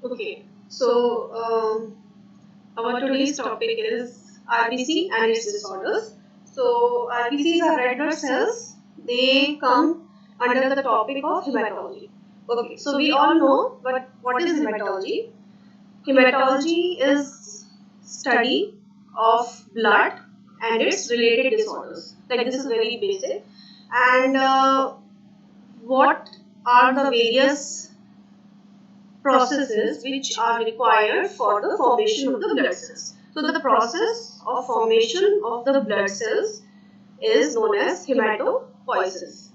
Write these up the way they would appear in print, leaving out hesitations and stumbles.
Okay, so our today's topic is RBC and its disorders. So RBCs are red blood cells. They come under the topic of hematology. Okay, so we all know, but what is hematology? Hematology is study of blood and its related disorders. Like this is very basic. And what are the various processes which are required for the formation of the blood cells? So the process of formation of the blood cells is known as hematopoiesis.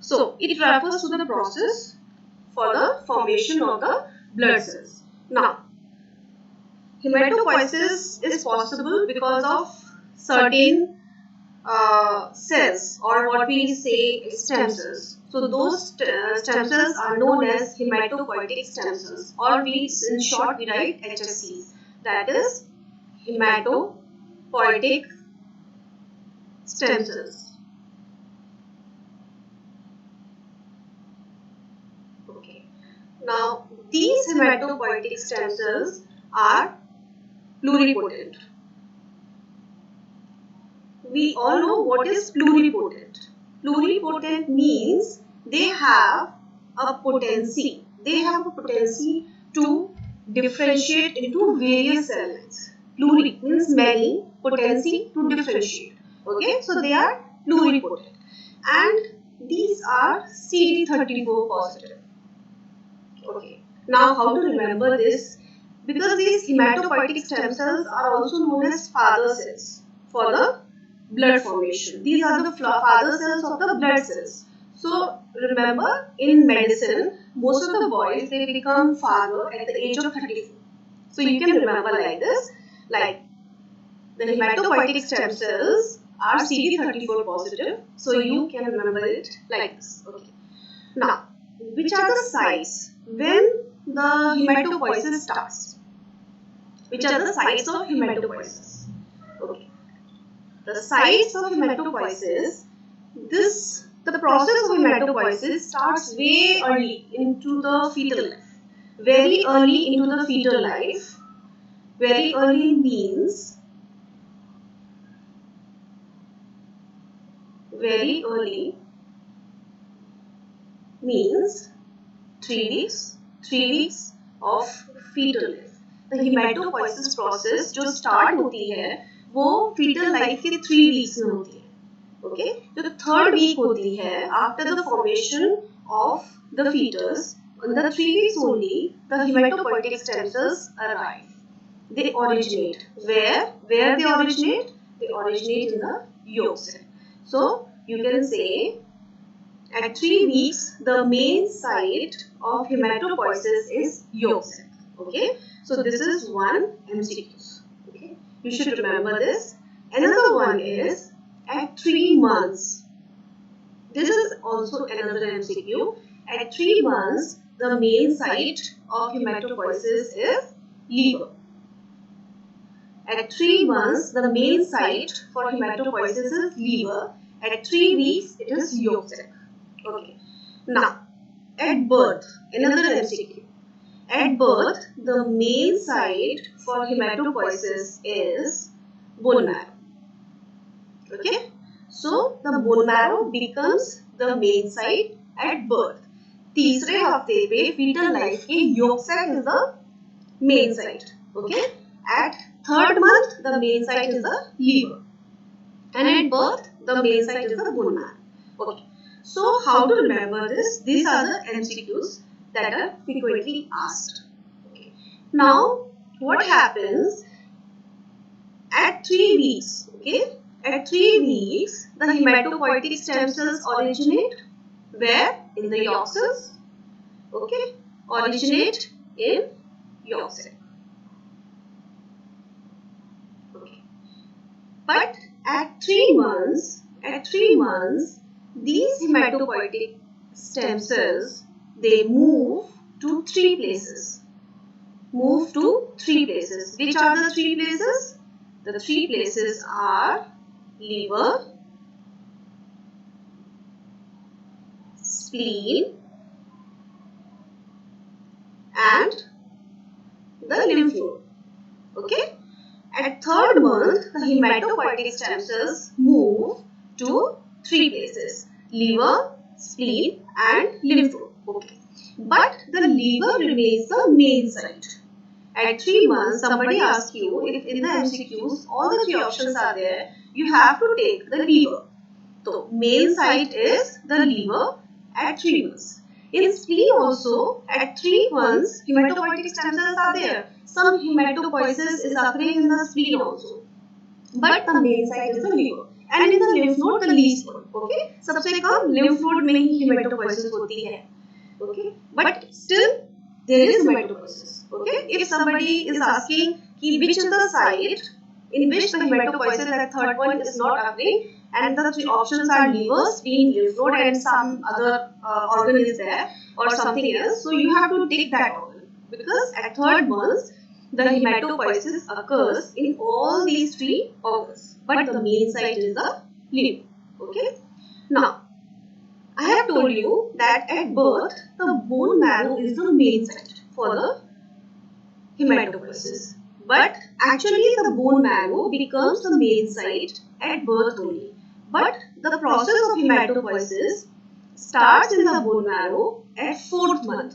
So it refers to the process for the formation of the blood cells. Now, hematopoiesis is possible because of certain cells, or what we say stem cells. So those stem cells are known as hematopoietic stem cells, or we in short we write HSCs. That is hematopoietic stem cells. Okay. Now these hematopoietic stem cells are pluripotent. We all know what is pluripotent. Pluripotent means they have a potency. They have a potency to differentiate into various cell lines. Pluri means many, potency to differentiate. Okay, so they are pluripotent. And these are CD34 positive. Okay, now how to remember this? Because these hematopoietic stem cells are also known as father cells for the blood formation. These are the father cells of the blood cells. So remember, in medicine, most of the boys, they become father at the age of 34. So you can remember like this, like the hematopoietic stem cells are CD34 positive. So you can remember it like this. Okay. Now, which are the sites when the hematopoiesis starts? Which are the sites of hematopoiesis? Okay. The sites of hematopoiesis, the process of hematopoiesis starts way early into the fetal life. Very early into the fetal life. Very early means very early means 3 weeks. 3 weeks of fetal life. The hematopoiesis process जो start होती है वो fetal life के 3 weeks में होती है. Okay, जो third week होती है after the formation of the fetus. In the 3 weeks only, the hematopoietic stem cells arrive. They originate. Where they originate? They originate in the yolk cell. So you can say at 3 weeks, the main site of hematopoiesis is yolk cell. Okay, so this is one MCQ. Okay, you should remember this. Another one is at 3 months. This is also another MCQ. At 3 months, the main site of hematopoiesis is liver. At 3 months, the main site for hematopoiesis is liver. At 3 weeks, it is yolk sac. Okay. Now, at birth, another MCQ. At birth, the main site for hematopoiesis is bone marrow. Okay. So, the bone marrow becomes the main site at birth. तीसरे हफ्ते पे fetal life के yolk sac is the main site. Okay. At third month, the main site is the liver. And at birth, the main site is the bone marrow. Okay. So, how to remember this? These are the MCQs that are frequently asked. Okay. Now, what happens at 3 weeks? Okay. At 3 weeks, the hematopoietic stem cells originate where? In the yolk cells. Okay. Originate in yolk cell. Okay. But at 3 months, these hematopoietic stem cells, they move to 3 places. Which are the 3 places? The 3 places are liver, spleen, and the lymph node. Okay. At third month, the hematopoietic stem cells move to three places: liver, spleen, and lymph node. Okay. But the liver remains the main site. At 3 months, somebody asks you if in the MCQs all the three options are there, you have to take the liver. So, main site is the liver at 3 months. In spleen also, at 3 months, hematopoietic stem cells are there. Some hematopoiesis is occurring in the spleen also. But the main site is the liver. And in the lymph node, the least one. Okay? सबसे कम lymph node में ही hematopoiesis होती है. Okay? But still, there is hematopoiesis. Okay? If somebody is asking which is the site in which the hematopoiesis at third point is not occurring, and the three options are liver, spleen, lymph node, and some other organ is there or something else, so you have to take that organ, because at third month the hematopoiesis occurs in all these three organs, but the main site is the liver. Okay. Now, I have told you that at birth the bone marrow is the main site for the hematopoiesis, but actually the bone marrow becomes the main site at birth only. But the process of hematopoiesis starts in the bone marrow at 4th month.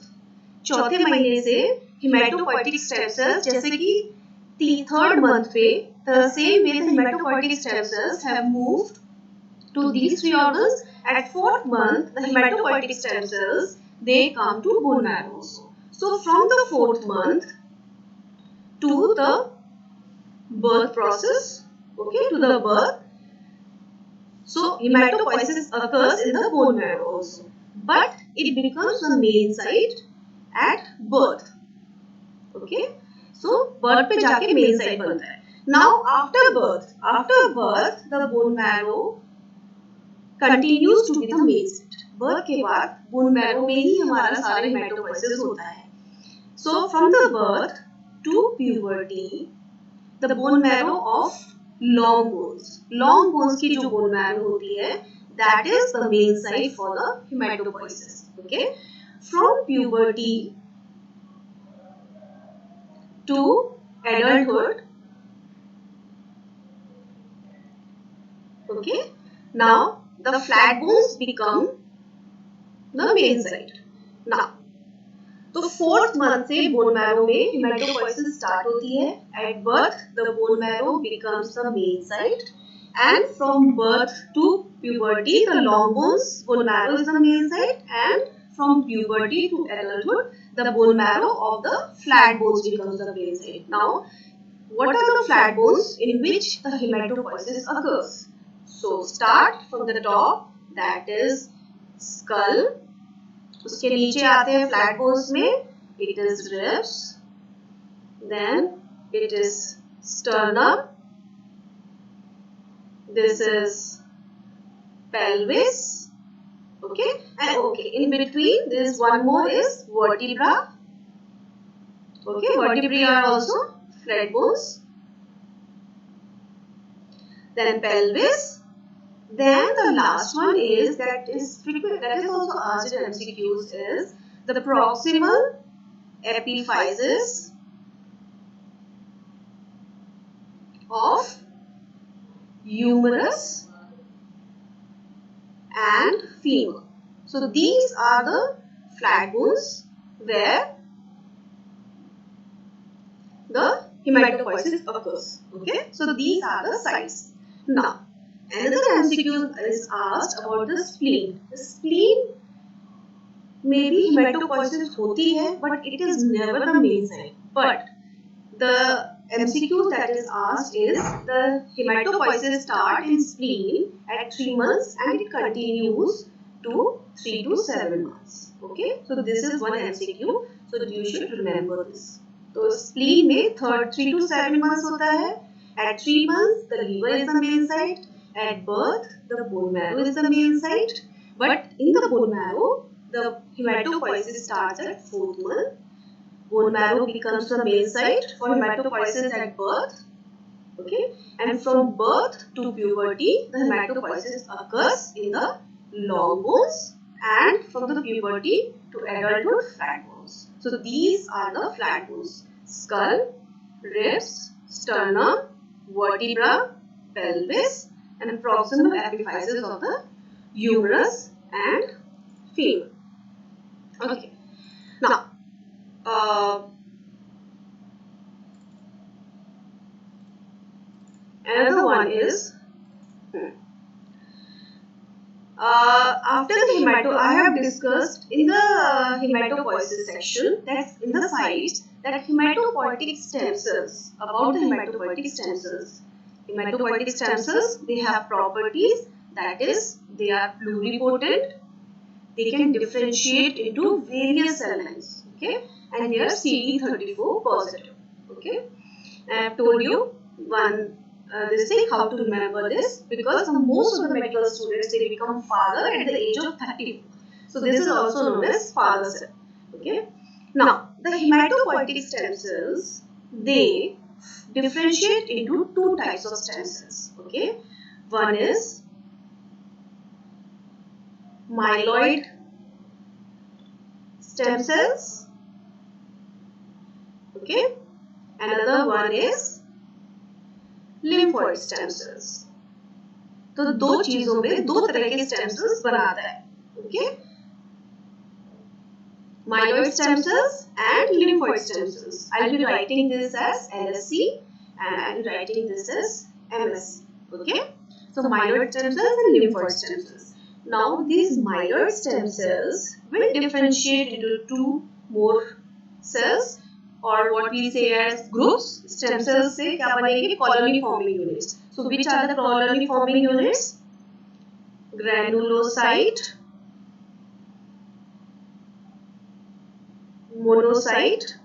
चौथे महीने से hematopoietic stem cells, जैसे कि 3rd month पे, the same way the hematopoietic stem cells have moved to these three organs. At 4th month, the hematopoietic stem cells, they come to bone marrow also. So from the 4th month to the birth process, okay, to the birth, so hematopoiesis occurs in the bone marrow also, but it becomes the main site at birth. Okay, so birth पे जाके main site बनता है. Now after birth, the bone marrow continues to be the main site. Birth के बाद bone marrow में ही हमारा सारा hematopoiesis होता है. So from the birth to puberty, the bone marrow of long bones की जो bone marrow होती है, that is the main site for the hematopoiesis. Okay, from puberty to adulthood. Okay, now the flat bones become the main site. Now, तो 4th month से bone marrow में hematopoiesis start होती है. At birth, the bone marrow becomes the main site, and from birth to puberty, the long bones bone marrow is the main site, and from puberty to adulthood, the bone marrow of the flat bones becomes the main site. Now, what are the flat bones in which the hematopoiesis occurs? So, start from the top, that is skull. उसके नीचे आते हैं flat bones में, it is ribs, then it is sternum, this is pelvis, okay, and in between this one more is vertebra. Okay, vertebrae are also flat bones. Then pelvis. Then the last one is that is also asked in MCQs is the proximal epiphysis of humerus and femur. So these are the flat bones where the hematopoiesis occurs. Okay, so these are the sites. Now, another MCQ is asked about the spleen. The spleen may be hematopoiesis होती है, but it is never the main site. But the MCQ that is asked is the hematopoiesis start in spleen at 3 months and it continues to 3 to 7 months. Okay, so this is one MCQ. So you should remember this. So spleen में 3 to 7 months होता है. At 3 months, the liver is the main site. At birth, the bone marrow is the main site. But in the bone marrow, the hematopoiesis starts at 4th month. Bone marrow becomes the main site for hematopoiesis at birth. Okay, and from birth to puberty, the hematopoiesis occurs in the long bones and from the puberty to adulthood, flat bones. So these are the flat bones: skull, ribs, sternum, vertebra, pelvis, and proximal epiphysis of the humerus and femur. Okay. Now, another one is after the I have discussed in the hematopoiesis section, that's in the sites, that hematopoietic stem cells, about the hematopoietic stem cells. Hematopoietic stem cells, they have properties, that is, they are pluripotent, they can differentiate into various cell lines, okay, and they are CD34 positive, okay. I have told you one this thing, how to remember this, because most of the medical students, they become father at the age of 30. So this is also known as father cell, okay. Now, the hematopoietic stem cells, they differentiate into two types of stem cells, okay. One is myeloid stem cells, okay. Another one is lymphoid stem cells. तो दो चीजों में दो तरह के stem cells बनाता है, okay? Myeloid stem cells and lymphoid stem cells. I'll be writing this as LSC and I'll be writing this as MSC, okay? So myeloid stem cells and lymphoid stem cells. Now these myeloid stem cells will differentiate into two more cells, or what we say as groups. Stem cells से क्या बनेंगे? Colony forming units. So which are the colony forming units? Granulocyte, monocyte,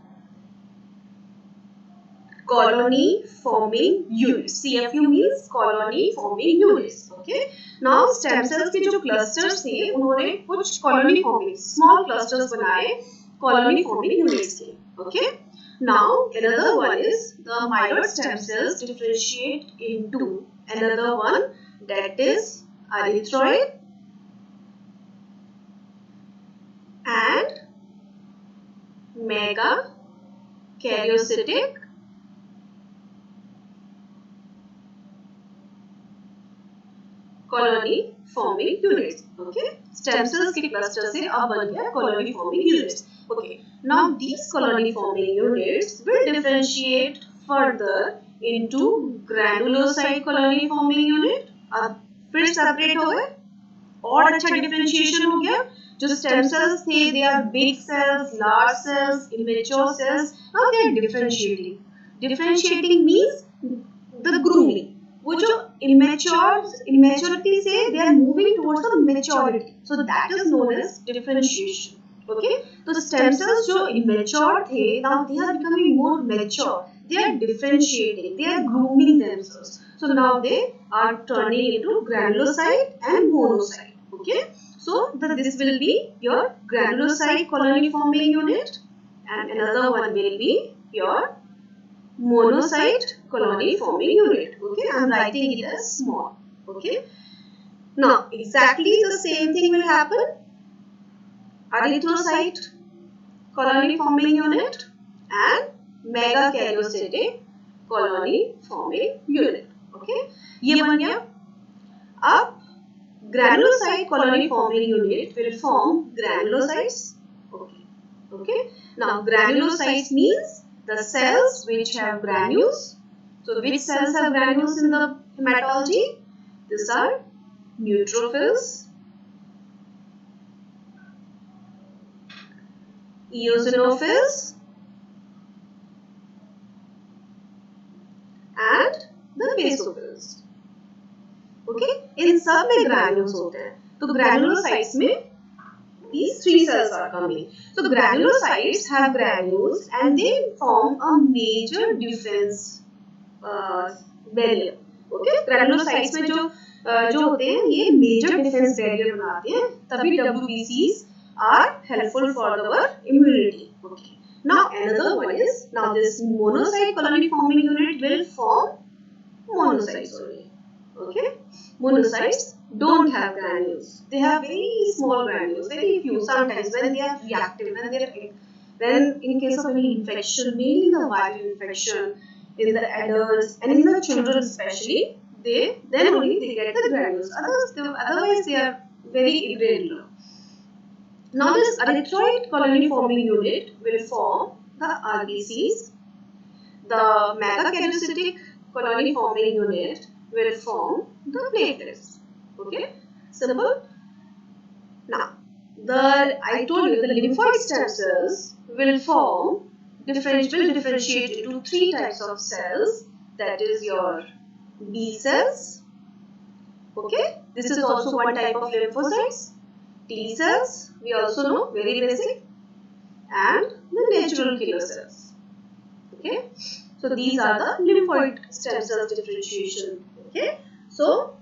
colony forming units. CFU means colony forming units. Okay. Now stem cells के जो clusters थे, उन्होंने कुछ colony forming small clusters बनाए colony forming units के. Okay. Now another one is the myeloid stem cells differentiate into another one, that is erythroid and megakaryocytic colony forming units. Okay, stem cells के cluster से अब बन गया colony forming units. Okay, now these colony forming units will differentiate further into granulocyte colony forming unit. अब फिर separate हो गए और अच्छा differentiation हो गया. जो stem cells थे, they are big cells, large cells, immature cells. Now they are differentiating. Differentiating means the grooming. वो जो immaturity से they are moving towards the maturity. So that is known as differentiation. Okay. So stem cells जो immature थे, now they are becoming more mature. They are differentiating. They are grooming themselves. So now they are turning into granulocyte and monocyte. Okay. So this will be your granulocyte colony forming unit, and another one will be your monocyte colony forming unit. Okay, I am writing it as small. Okay. Now exactly the same thing will happen. Erythrocyte colony forming unit and megakaryocytic colony forming unit. Okay, ये बन गया. अब granulocyte colony forming unit will form granulocytes. Okay. Now granulocytes means the cells which have granules. So which cells have granules in the hematology? These are neutrophils, eosinophils, and the basophils. Okay, इन सब में granules होते हैं. तो granulocytes में these three cells are coming. So granulocytes have granules and they form a major defense barrier. Okay, granulocytes में जो होते हैं ये major defense barrier बनाते हैं. तभी WBCs are helpful for our immunity. Okay. Now another one is, now this monocyte colony forming unit will form monocytes only. Okay, monocytes don't have granules. They have very small granules, very few. Sometimes when they are reactive, when in case of any infection, mainly the viral infection in the adults and in the children especially, then only they get the granules. Otherwise they are very irregular. Now this erythroid colony forming unit will form the RBCs. The megakaryocytic colony forming unit will form the platelets. Okay, simple. Now, I told you the lymphoid stem cells will differentiate into three types of cells. That is your B cells. Okay, this is also one type of lymphocytes. T cells, we also know, very basic, and the natural killer cells. Okay, so these are the lymphoid stem cells differentiation. Okay, so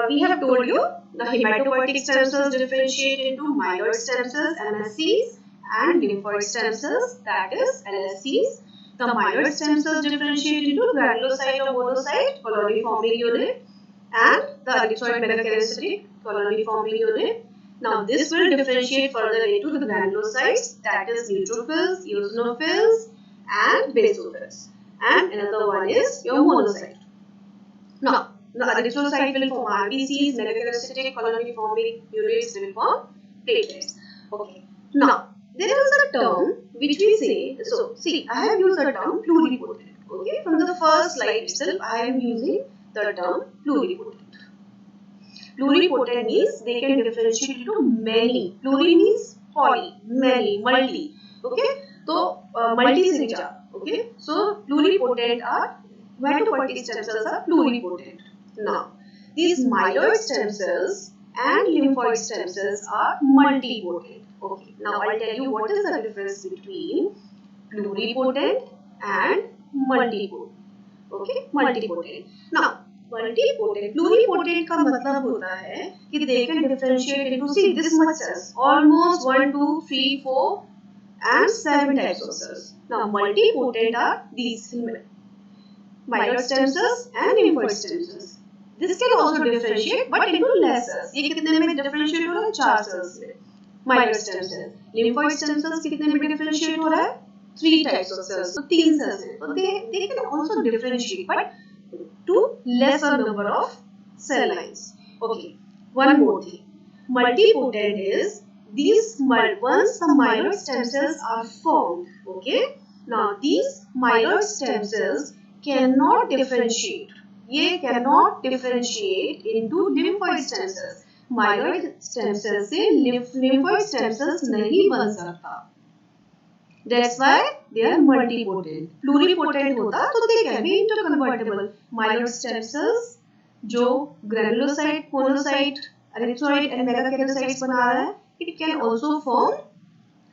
we have told you the hematopoietic stem cells differentiate into myeloid stem cells, MSCs, and lymphoid stem cells, that is LSCs. The myeloid stem cells differentiate into granulocyte or monocyte colony forming unit and the erythroid megakaryocytic colony forming unit. Now this will differentiate further into the granulocytes, that is neutrophils, eosinophils, and basophils. And another one is your monocyte. Now, the erythrocyte will form RBCs, megakaryocytic colony forming units will form platelets. Okay. Now, there is a term which we say, so see, I have used the term pluripotent. Okay, from the first slide itself, I am using the term pluripotent. Pluripotent means they can differentiate into many. Pluri means poly, many, multi. Okay, so multi se vichar. Okay, so pluripotent are hematopoietic stem cells are pluripotent. Now, these myeloid stem cells and lymphoid stem cells are multipotent. Okay, now I'll tell you what is the difference between pluripotent and multipotent. Okay, multipotent. Now, pluripotent का मतलब होता है कि they can differentiate into, see, this much cells, almost 1, 2, 3, 4 and 7 types of cells. Now, multipotent are these myeloid stem cells and lymphoid stem cells. This can also differentiate but into less cells. ये कितने में differentiate हो रहा है? 4 cells में. Myeloid stem cells. Lymphoid stem cells कितने में differentiate हो रहा है? 3 types of cells. So 3 cells हैं. So they can also differentiate but to lesser number of cell lines. Okay. One more thing. Multipotent is these once the myeloid stem cells are formed. Okay. Now these myeloid stem cells cannot differentiate. ये cannot differentiate into lymphoid stem cells. Myeloid stem cells से lymphoid stem cells नहीं बन सकता. That's why they are multipotent. Pluripotent होता तो they can be interconvertible. Myeloid stem cells जो granulocyte, monocyte, erythroid and megakaryocytes बना रहा है, it can also form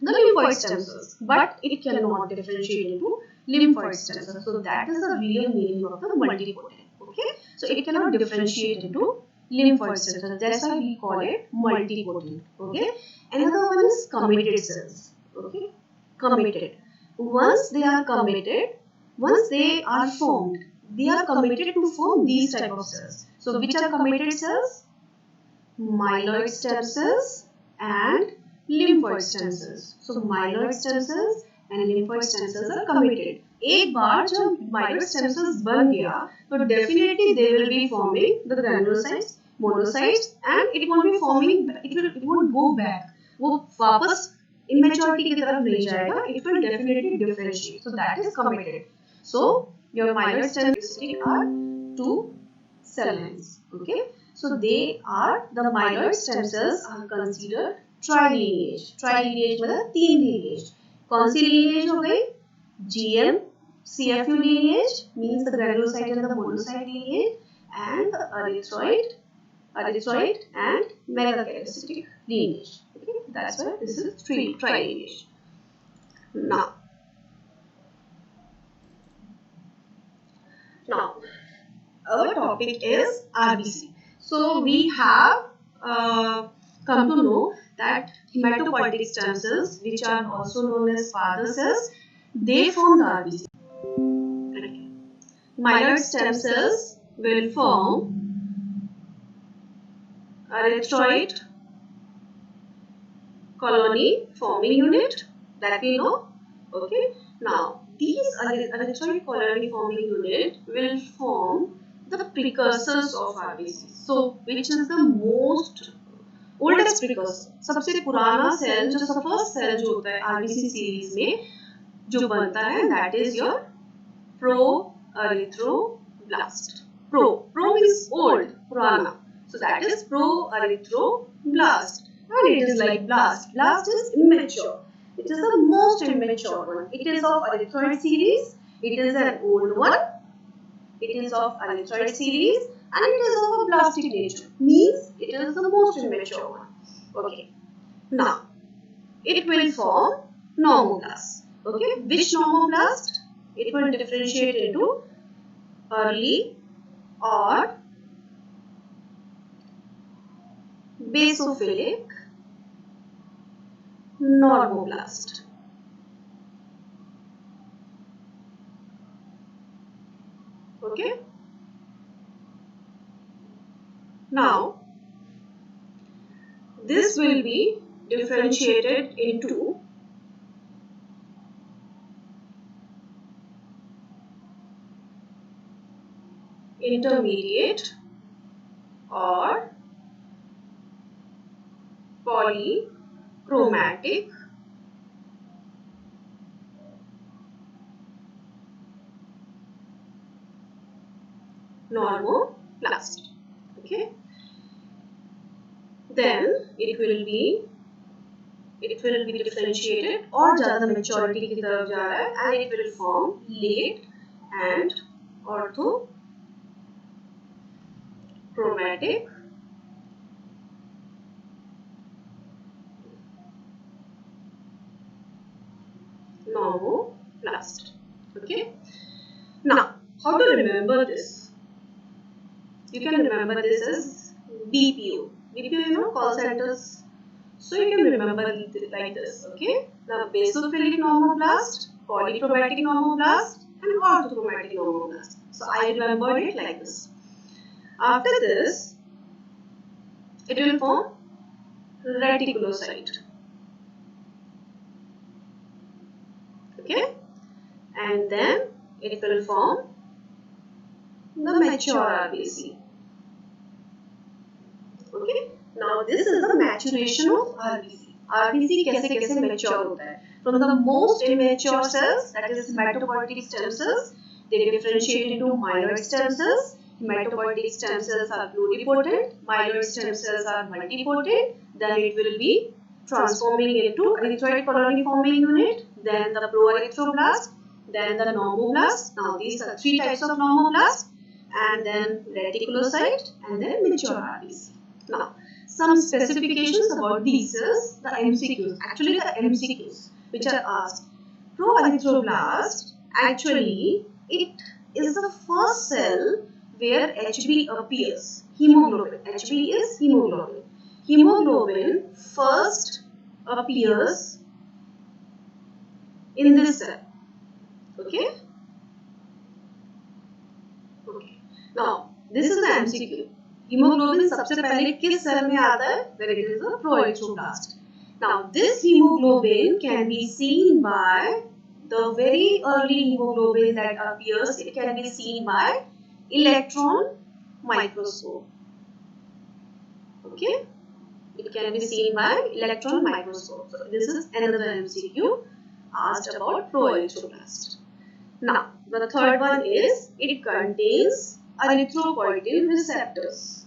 the lymphoid stem cells, but it cannot differentiate into lymphoid stem cells. So that is the real meaning of the multipotent. Okay, so it cannot differentiate into lymphoid stem cells. That's why we call it multipotent. Okay, another one is committed cells. Okay, committed. Once they are committed, once they are formed, they are committed to form these type of cells. So which are committed cells? Myeloid stem cells and lymphoid stem cells. So myeloid stem cells and lymphoid stem cells are committed. एक बार जब myeloid stem cells बन गया, तो definitely they will be forming the granulocytes, monocytes, and it won't be forming. It won't go back. वो वापस immaturity की तरफ नहीं जाएगा. It will definitely differentiate. So that is committed. So your myeloid stem cells are 2 cell lines. Okay. So they are, the myeloid stem cells are considered trilineage. Trilineage मतलब 3 lineage. कौन सी lineage हो गई? GM, CFU lineage means the granulocyte and the monocyte lineage, and the erythroid and megakaryocytic lineage. Okay, that's why this is trilineage. Now, our topic is RBC. So we have come to know that hematopoietic stem cells, which are also known as father cells, they form the RBC. Myeloid stem cells will form erythroid colony forming unit, that we know. Okay. Now these erythroid colony forming unit will form the precursors of RBC. So which is the most oldest precursor, सबसे पुराना cell जो first cell जो होता है RBC series में जो बनता है, that is your pro-erythroblast. Pro means old, purana. So that is pro-erythroblast. And it is like blast. Blast is immature. It is the most immature one. It is of erythroid series. It is an old one. It is of erythroid series and it is of a blastic nature. Means it is the most immature one. Okay. Now, it will form normoblast. Okay. Which normoblast? It will differentiate into early or basophilic normoblast. Okay. Now, this will be differentiated into intermediate or polychromatic normoblast. Okay. Then it will be differentiated और ज़्यादा maturity की तरफ जा रहा है and it will form late and orthochromatic normoblast. Okay. Now, how to remember this? You can remember this as BPO. BPO, you know, call centers. So you can remember it like this. Okay. Now, basophilic normoblast, polychromatic normoblast, and orthochromatic normoblast. So I remembered it like this. After this, it will form reticulocyte. Okay. And then it will form the mature RBC. Okay. Now this is the maturation of RBC. RBC कैसे mature होता है? From the most immature cells, that is hematopoietic stem cells, they differentiate into myeloid stem cells. Hematopoietic stem cells are pluripotent. Myeloid stem cells are multipotent. Then it will be transforming into erythroid colony forming unit. Then the pro-erythroblast. Then the normoblast. Now these are three types of normoblast. And then reticulocyte and then mature RBC. Now, some specifications about these cells, the MCQs. Actually, the MCQs which are asked. Pro-erythroblast, actually, it is the first cell where HB appears. Hemoglobin. HB is hemoglobin. Hemoglobin first appears in this cell. Okay? Okay. Now, this is the MCQ. Hemoglobin सबसे पहले किस cell में आता है? When it is a pro-erythroblast. Now, this hemoglobin can be seen by the very early hemoglobin that appears. It can be seen by electron microscope. Okay? It can be seen by electron microscope. So, this is another MCQ asked about pro-erythroblast. Now, the third one is it contains erythropoietin receptors.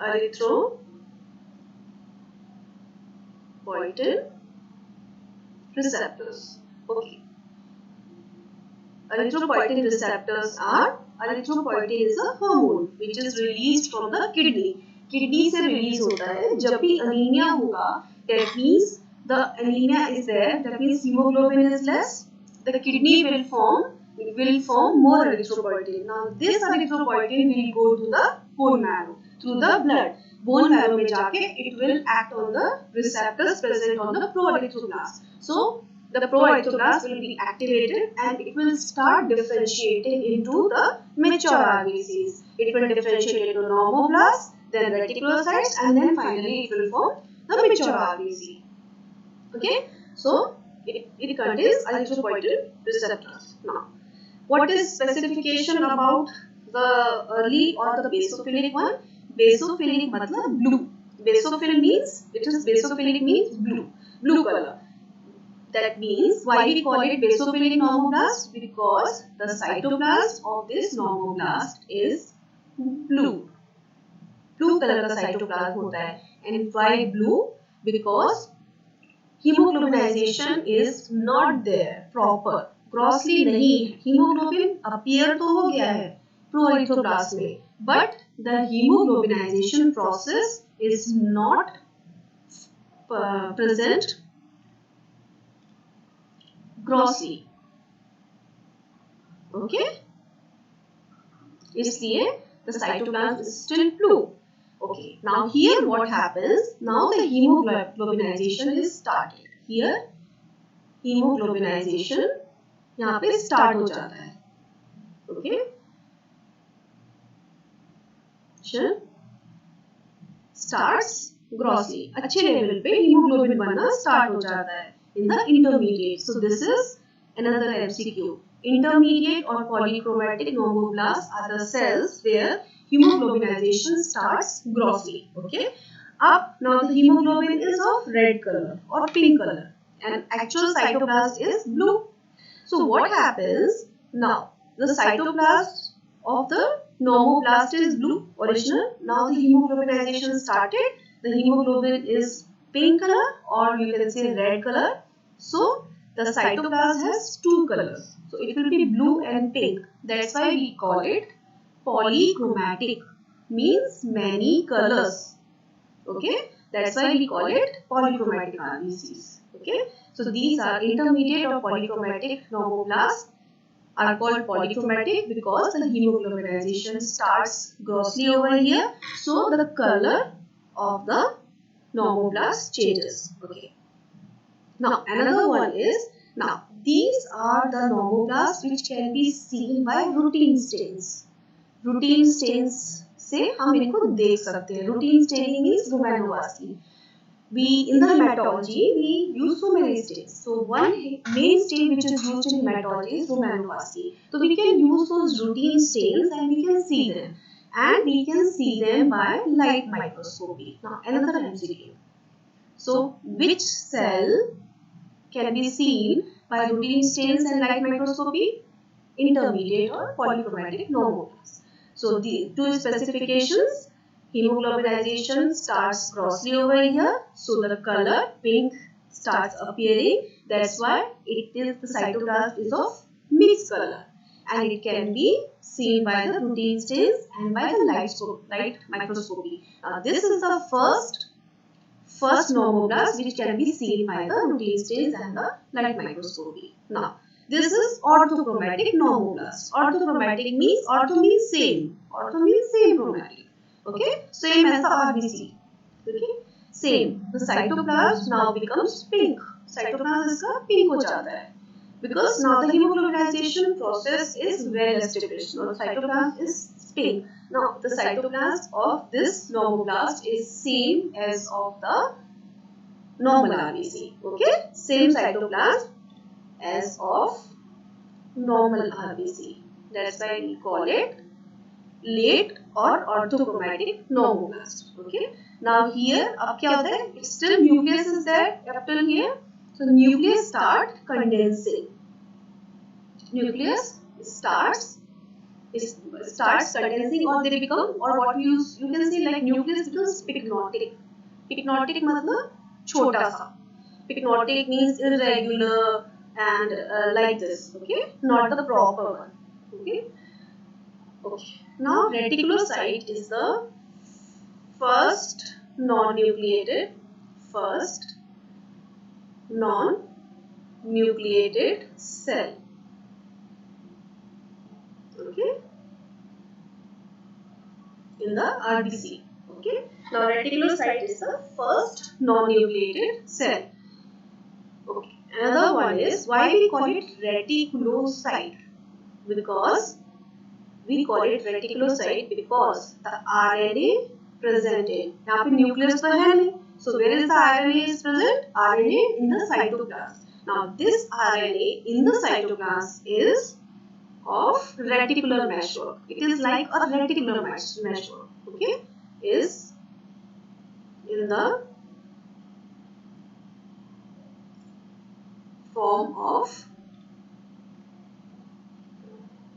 Erythropoietin receptors. Okay. Erythropoietin receptors are, erythropoietin is a hormone which is released from the kidney. Kidney से release होता है. जब भी anemia होगा, that means the anemia is there. That means hemoglobin is less. The kidney will form more erythropoietin. Now this erythropoietin will go to the bone marrow through the blood. Bone marrow में जाके it will act on the receptors present on the pro-erythroblast. So the proerythroblast will be activated and it will start differentiating into the mature RBCs. It will differentiate into normoblasts, then reticulocytes, and then finally it will form the mature RBC. Okay, so it contains erythropoietin receptors. Now, what is specification about the early or the basophilic one? Basophilic matlab blue. Basophil means, basophilic means blue color. That means, why we call it basophilic normoblast? Because the cytoplasm of this normoblast is blue. Blue color का cytoplasm होता है. And why blue? Because hemoglobinization is not there proper. Grossly नहीं. Hemoglobin appear तो हो गया है proerythroblast में, but the hemoglobinization process is not present grossly. Okay, इसलिए the cytoplasm is still blue. Okay, now here what happens? Now the hemoglobinization is started. Here hemoglobinization यहाँ पे start हो जाता है. Okay, starts grossly. अच्छे level पे hemoglobin बनना start हो जाता है in the intermediate. So this is another MCQ. Intermediate or polychromatic normoblasts are the cells where hemoglobinization starts grossly. Okay. Up now the hemoglobin is of red color or pink color and actual cytoplasm is blue. So what happens now? The cytoplasm of the normoblast is blue original. Now the hemoglobinization started. The hemoglobin is pink color or you can say red color. So the cytoplasm has two colors. So it will be blue and pink. That's why we call it polychromatic. Means many colors. Okay. That's why we call it polychromatic RBCs. Okay. So these are intermediate or polychromatic normoblasts are called polychromatic because the hemoglobinization starts grossly over here. So the color of the normoblast changes. Okay. Now another one is, now these are the normoblasts which can be seen by routine stains. Routine stains से हम इनको देख सकते हैं. Routine staining means romanovascular. We in the hematology we use so many stains. So one main stain which is used in hematology is romanovascular. So we can use those routine stains and we can see them. And we can see them by light microscopy. Now another MCQ. So which cell can be seen by routine stains and light microscopy? Intermediate or polychromatic normoblasts. So the two specifications. Hemoglobinization starts grossly over here. So the color pink starts appearing. That's why it is the cytoplasm is of mixed color. And it can be seen by the routine stains and by the light microscopy. This is the first normoblast which can be seen by the routine stains and the light microscopy. Now, this is orthochromatic normoblast. Orthochromatic means, ortho means same. Ortho means same chromatic. Okay, same as the RBC. Okay, same. The cytoplasm now becomes pink. Cytoplasm इसका pink हो जाता है. Because now the hemoglobinization process is well established. Now the cytoplasm is pink. Now the cytoplasm of this normoblast is same as of the normal RBC. Okay, same cytoplasm as of normal RBC. That's why we call it late or orthochromatic normoblast. Okay. Now here, अब क्या होता है? It's still nucleus is there up till here. So nucleus start condensing. Nucleus starts condensing or they become, or what you can say like nucleus becomes pycnotic. Pycnotic मतलब छोटा सा. Pycnotic means irregular and like this. Okay, not the proper one. Okay. Okay. Now reticulocyte is the first non-nucleated cell. Okay. In the RBC. Okay. Now reticulocyte is the first non-nucleated cell. Okay. Another one is why we call it reticulocyte. Because we call it reticulocyte because the RNA presented. यहाँ पे nucleus तो है नहीं. So where is the RNA is present? RNA in the cytoplasm. Now this RNA in the cytoplasm is of reticular meshwork. It is like a reticular meshwork. Okay, is in the form of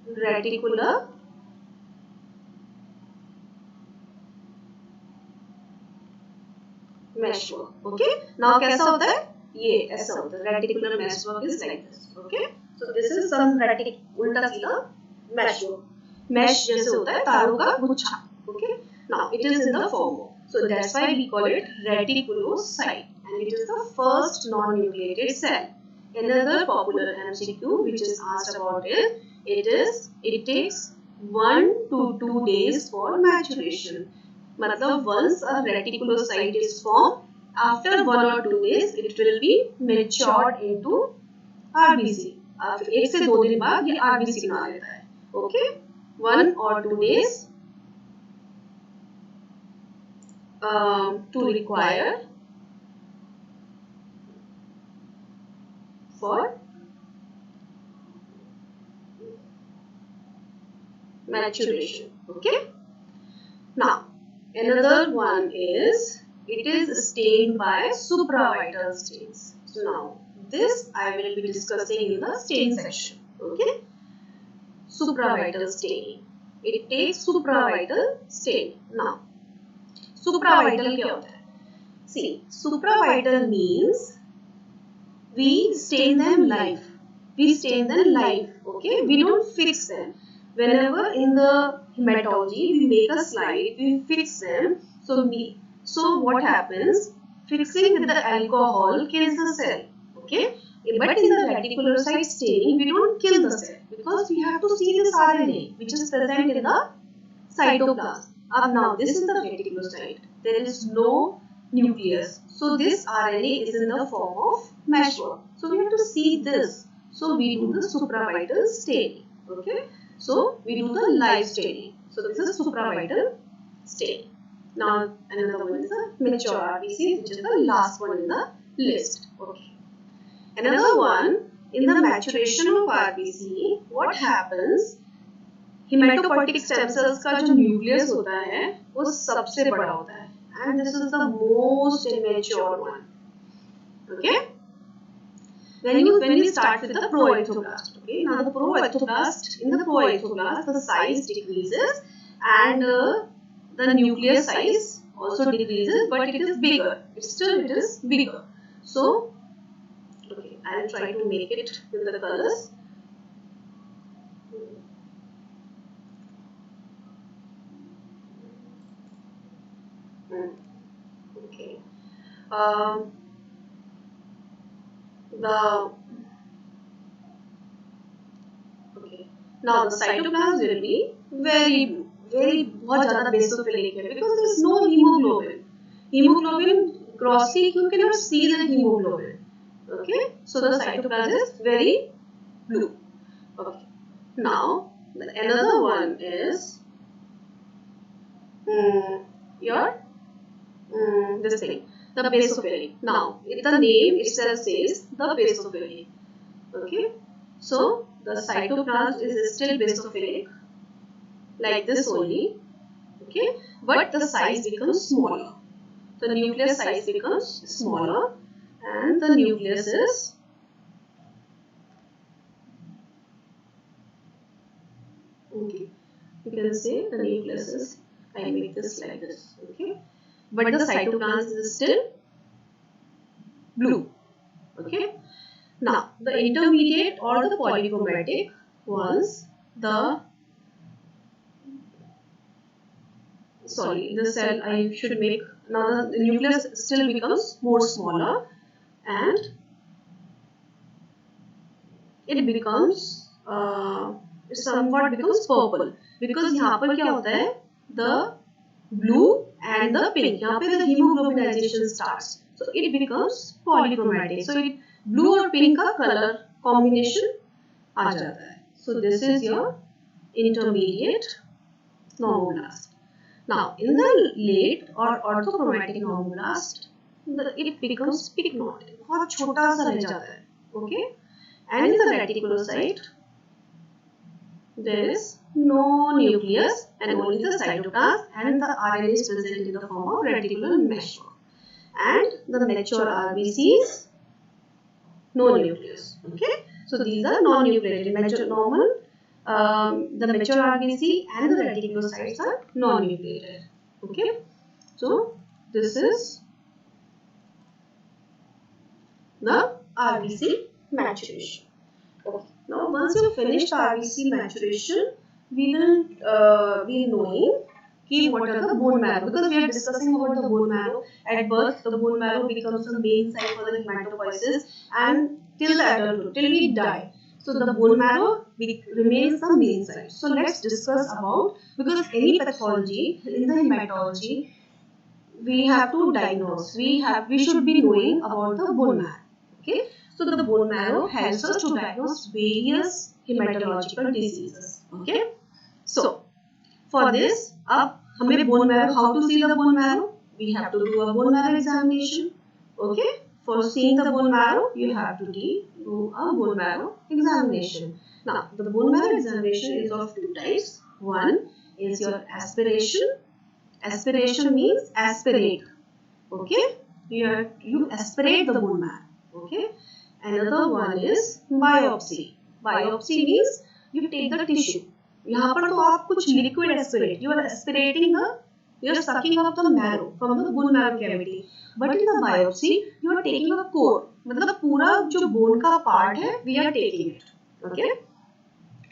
reticular meshwork. Okay, now कैसा होता है? ये ऐसा होता है. Reticular meshwork is like this. Okay, so this is some उल्टा सीधा meshwork. Mesh जैसे होता है तारों का गुच्छा. Okay, now it is in the form of. So that's why we call it reticulocyte, and it is the first non-nucleated cell. Another popular MCQ which is asked about it takes 1 to 2 days for maturation. मतलब once a reticulocyte is formed, after 1 or 2 days it will be matured into RBC. After 1 से 2 दिन बाद ये RBC बना लेता है. Okay, 1 or 2 days to require for maturation. Okay, now another one is it is stained by supravital stains. So now this I will be discussing in the stain section. Okay, supravital staining. It takes supravital stain. Now supravital क्या होता है? See, supravital means we stain them live. We stain them live. Okay, we don't fix them. Whenever in the hematology we make a slide, we fix them. So what happens? Fixing with the alcohol kills the cell. Okay, but in the reticulocyte staining we don't kill the cell because we have to see this RNA which is present in the cytoplasm. Now this is the reticulocyte. There is no nucleus. So this RNA is in the form of meshwork. So we have to see this. So we do the supravital staining. Okay. So we do the live staining. So this is supravital staining. Now another one is the mature RBC, which is the last one in the list. Okay. Another one in the maturation of RBC, what happens? Hematopoietic stem cells का जो nucleus होता है वो सबसे बड़ा होता है. And this is the most immature one. Okay. When we start with the proorthoblast. Okay. Now the proorthoblast, in the proorthoblast the size decreases and the nucleus size also decreases, but it is bigger. It is bigger. So okay, I will try to make it with the colors. Okay. Now the cytoplasm will be very बहुत ज़्यादा basophilic है because there is no hemoglobin. Hemoglobin grossly you cannot see the hemoglobin. Okay, so the cytoplasm is very blue. Okay. Now another one is this thing, the basophilic. Now the name itself says the basophilic. Okay, so the cytoplasm is still basophilic like this only. Okay, but the size becomes smaller. The nucleus size becomes smaller and the nucleus is okay. You can say the nucleus is, I make this like this. Okay, but the cytoplasm is still blue. Okay. Now the intermediate or the polychromatic ones, the cell I should make. Now the nucleus still becomes more smaller and it becomes somewhat becomes purple because यहाँ पर क्या होता है, the blue and the pink, यहाँ पे the hemoglobinization starts. So it becomes polychromatic. So it blue or pink का color combination आ जाता है. So this is your intermediate normoblast. Now in the late or orthochromatic normoblast, it becomes pycnotic. बहुत छोटा सा रह जाता है. Okay. And in the reticulocyte, there is no nucleus and only the cytoplasm, and the RNA is present in the form of reticular meshwork. And the mature RBCs, no nucleus. Okay, so these are non-nucleated. Mature normal, the mature RBC and the reticulocytes are non-nucleated. Okay, so this is the RBC maturation. Okay. Now once you finish the RBC maturation, we will be knowing what are the bone marrow, because we are discussing about the bone marrow. At birth, the bone marrow becomes the main site for the hematopoiesis, and till the adulthood, till we die. So the bone marrow remains the main site. So let's discuss about, because any pathology in the hematology, we have to diagnose. We should be knowing about the bone marrow. Okay. So the bone marrow helps us to diagnose various hematological diseases. Okay. So for this, हमें bone marrow, how to see the bone marrow? We have to do a bone marrow examination. Okay. For seeing the bone marrow, you have to do a bone marrow examination. Now the bone marrow examination is of two types. One is your aspiration. Aspiration means aspirate. Okay. You aspirate the bone marrow. Okay. Another one is biopsy. Biopsy means you take the tissue. यहाँ पर तो आप कुछ liquid aspirate. You are aspirating you are sucking up the marrow from the bone marrow cavity. But in the biopsy, you are taking a core. मतलब पूरा जो bone का part है, we are taking it. Okay.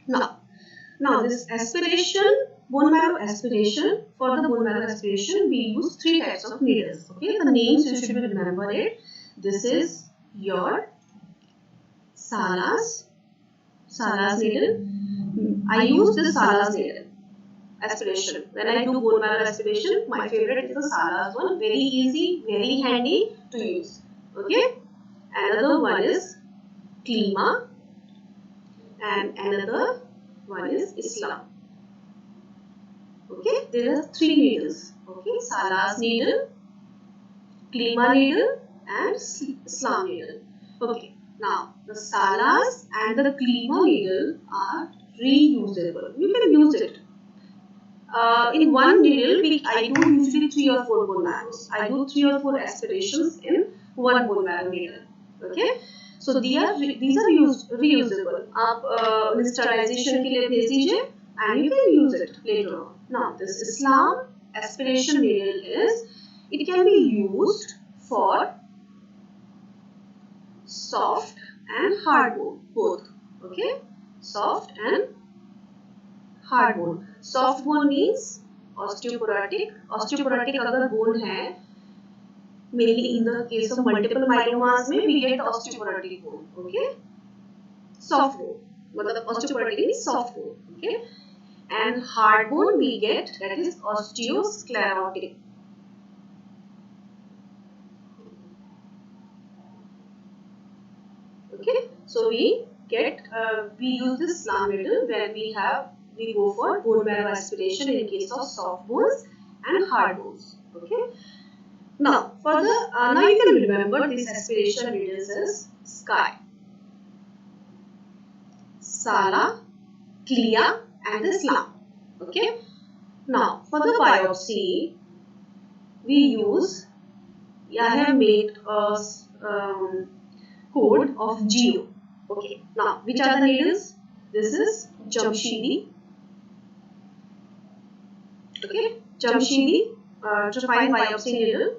Now this aspiration, bone marrow aspiration. For the bone marrow aspiration, we use three types of needles. Okay. The names you should remember it. This is your Salas needle. I use this Salas needle aspiration. When I do bone marrow aspiration, my favorite is the Salas one. Very easy, very handy to use. Okay. Another one is Klima, and another one is Islam. Okay. There are three needles. Okay. Salas needle, Klima needle, and Islam needle. Okay. Now, the Salas and the Klima needle are reusable. You can use it. In one needle, I do usually 3 or 4 bone marrows. I do 3 or 4 aspirations in one bone marrow needle. Okay. So these are reusable. आप sterilization के लिए भेज दीजिए, and you can use it later on. Now, this Islam aspiration needle it can be used for soft and hard bone both. Okay, soft and hard bone. Soft bone means osteoporotic. Osteoporotic अगर bone है, mainly in the case of multiple myelomas में we get osteoporotic bone. Okay, soft bone. मतलब osteoporotic means soft bone. Okay, and hard bone we get, that is osteosclerotic. Okay, so we use this Islam needle when we go for bone marrow aspiration in case of soft bones and hard bones. Okay. Now now you can remember these aspiration needles as Sky, Sala, Clea, and Islam. Okay. Now for the biopsy, I have made a code of Geo. Okay. Now which are the needles? This is Jamshidi. Okay. Jamshidi to find biopsy needle.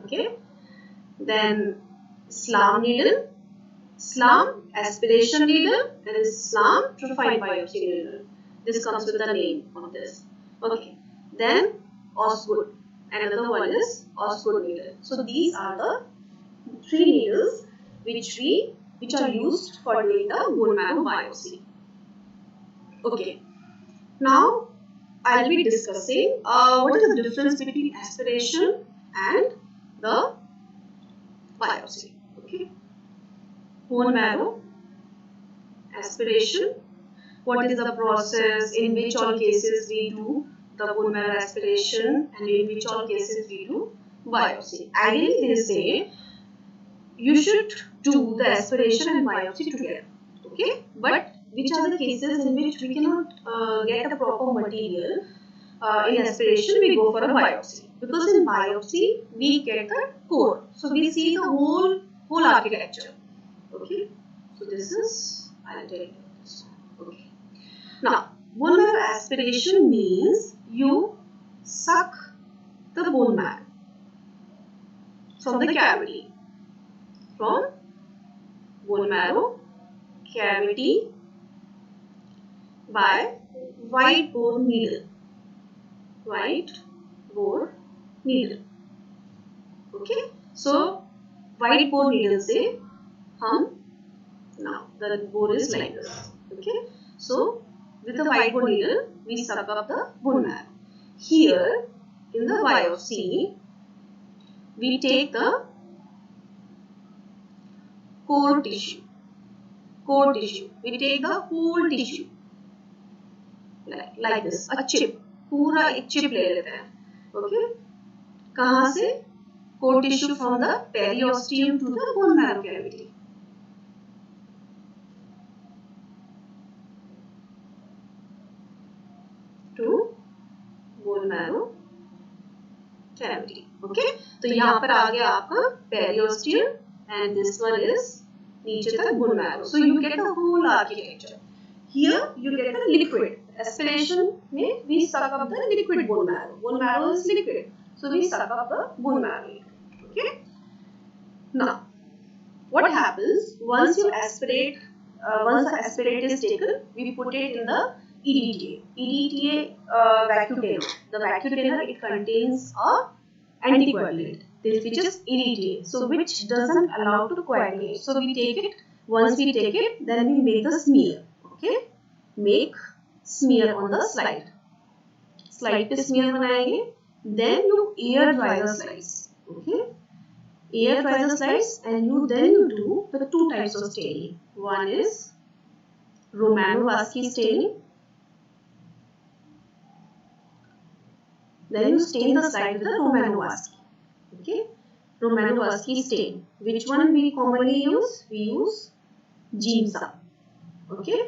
Okay. Then Islam needle, Islam aspiration needle, and Islam to find biopsy needle. This comes with the name of this. Okay. Then Osgood. Another one is Osgood needle. So these are the 3 needles which are used for doing the bone marrow biopsy. Okay. Now I'll be discussing what is the difference between aspiration and the biopsy. Okay. Bone marrow, aspiration. What is the process? In which all cases we do the bone marrow aspiration, and in which all cases we do biopsy. Ideally, they say you should do the aspiration and biopsy together. Okay, but which are the cases in which we cannot get a proper material? In aspiration, we go for a biopsy, because in biopsy we get the core, so we see the whole architecture. Okay, so this is, I'll tell you this. Okay, now bone marrow aspiration means you suck the bone marrow from the cavity, from bone marrow cavity by white bore needle. White bore needle. Okay, so white bore needle से हम, now the bore is like this. Okay, so with the white bore needle we suck up the bone marrow. Here in the biopsy we take the core tissue. Core tissue. We take the whole tissue like this, a chip. पूरा एक chip ले लेते हैं. Okay, कहाँ से? Core tissue from the periosteum to the bone marrow cavity. To bone marrow cavity. Okay, तो यहाँ पर आ गया आपका periosteum and this one is नीचे तक bone marrow. So you get the whole architecture. Here you get the liquid. Aspiration में we suck up the liquid bone marrow. Bone marrow is liquid, so we suck up the bone marrow. Okay. Now, what happens once you aspirate? Once the aspirate is taken, we put it in the EDTA. EDTA vacuum. The vacuum it contains a anticoagulant, which is EDTA. So which doesn't allow to coagulate. So we take it. Once we take it, then we make the smear. Okay, make smear on the slide. Slide पे smear बनाएंगे. Then you air dry the slides. Okay, air dry the slides, and you do the two types of staining. One is Romanowski staining. Then you stain the slide with the Romanowski. Okay, Romanowski stain. Which one we commonly use? We use Giemsa. Okay.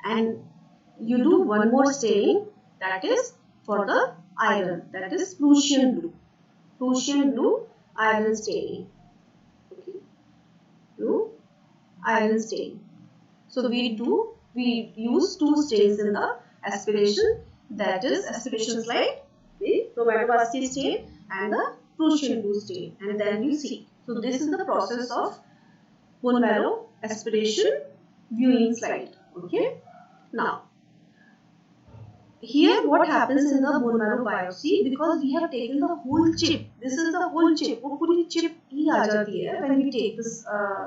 And you do one more staining, that is for the iron, that is Prussian blue. Prussian blue iron staining. Okay, blue iron stain. So we use two stains in the aspiration, that is aspiration slide, the Romanowski stain and the Prussian blue stain, and then we see. So this is the process of bone marrow aspiration viewing slide. Okay. Now, here what happens in the bone marrow biopsy, because we have taken the whole chip. This is the whole chip. वो पूरी chip ही आ जाती है when we take this.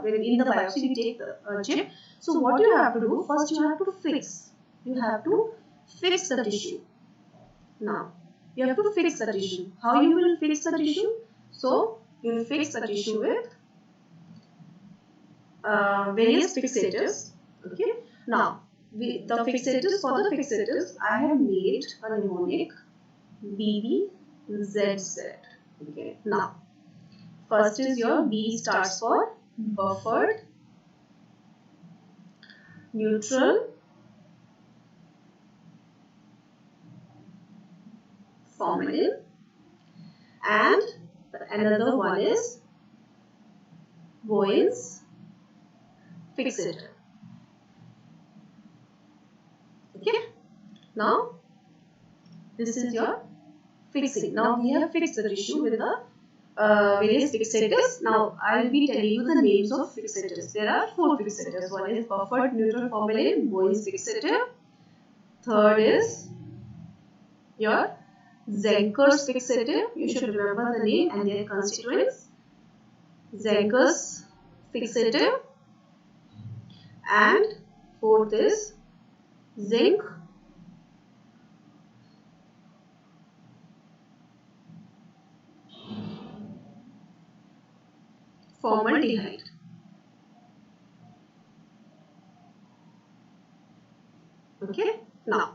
When in the biopsy we take the chip. So what you have to do? First you have to fix. You have to fix the tissue. Now you have to fix the tissue. How you will fix the tissue? So you will fix the tissue with various fixators. Okay. Now, the fixators, for the fixators, I have made a mnemonic BBZZ. Okay. Now, first is your B starts for buffered, neutral, formalin, and another one is Bowen's fixator. Okay. Now this is your fixing. Now we have fixed the tissue with the various fixators. Now I will be telling you the names of fixators. There are 4 fixators. One is buffered, neutral, formalin, Bowen's fixator. Third is your Zenker's fixator. You should remember the name and their constituents. Zenker's fixator. And fourth is zinc, formaldehyde. Okay, now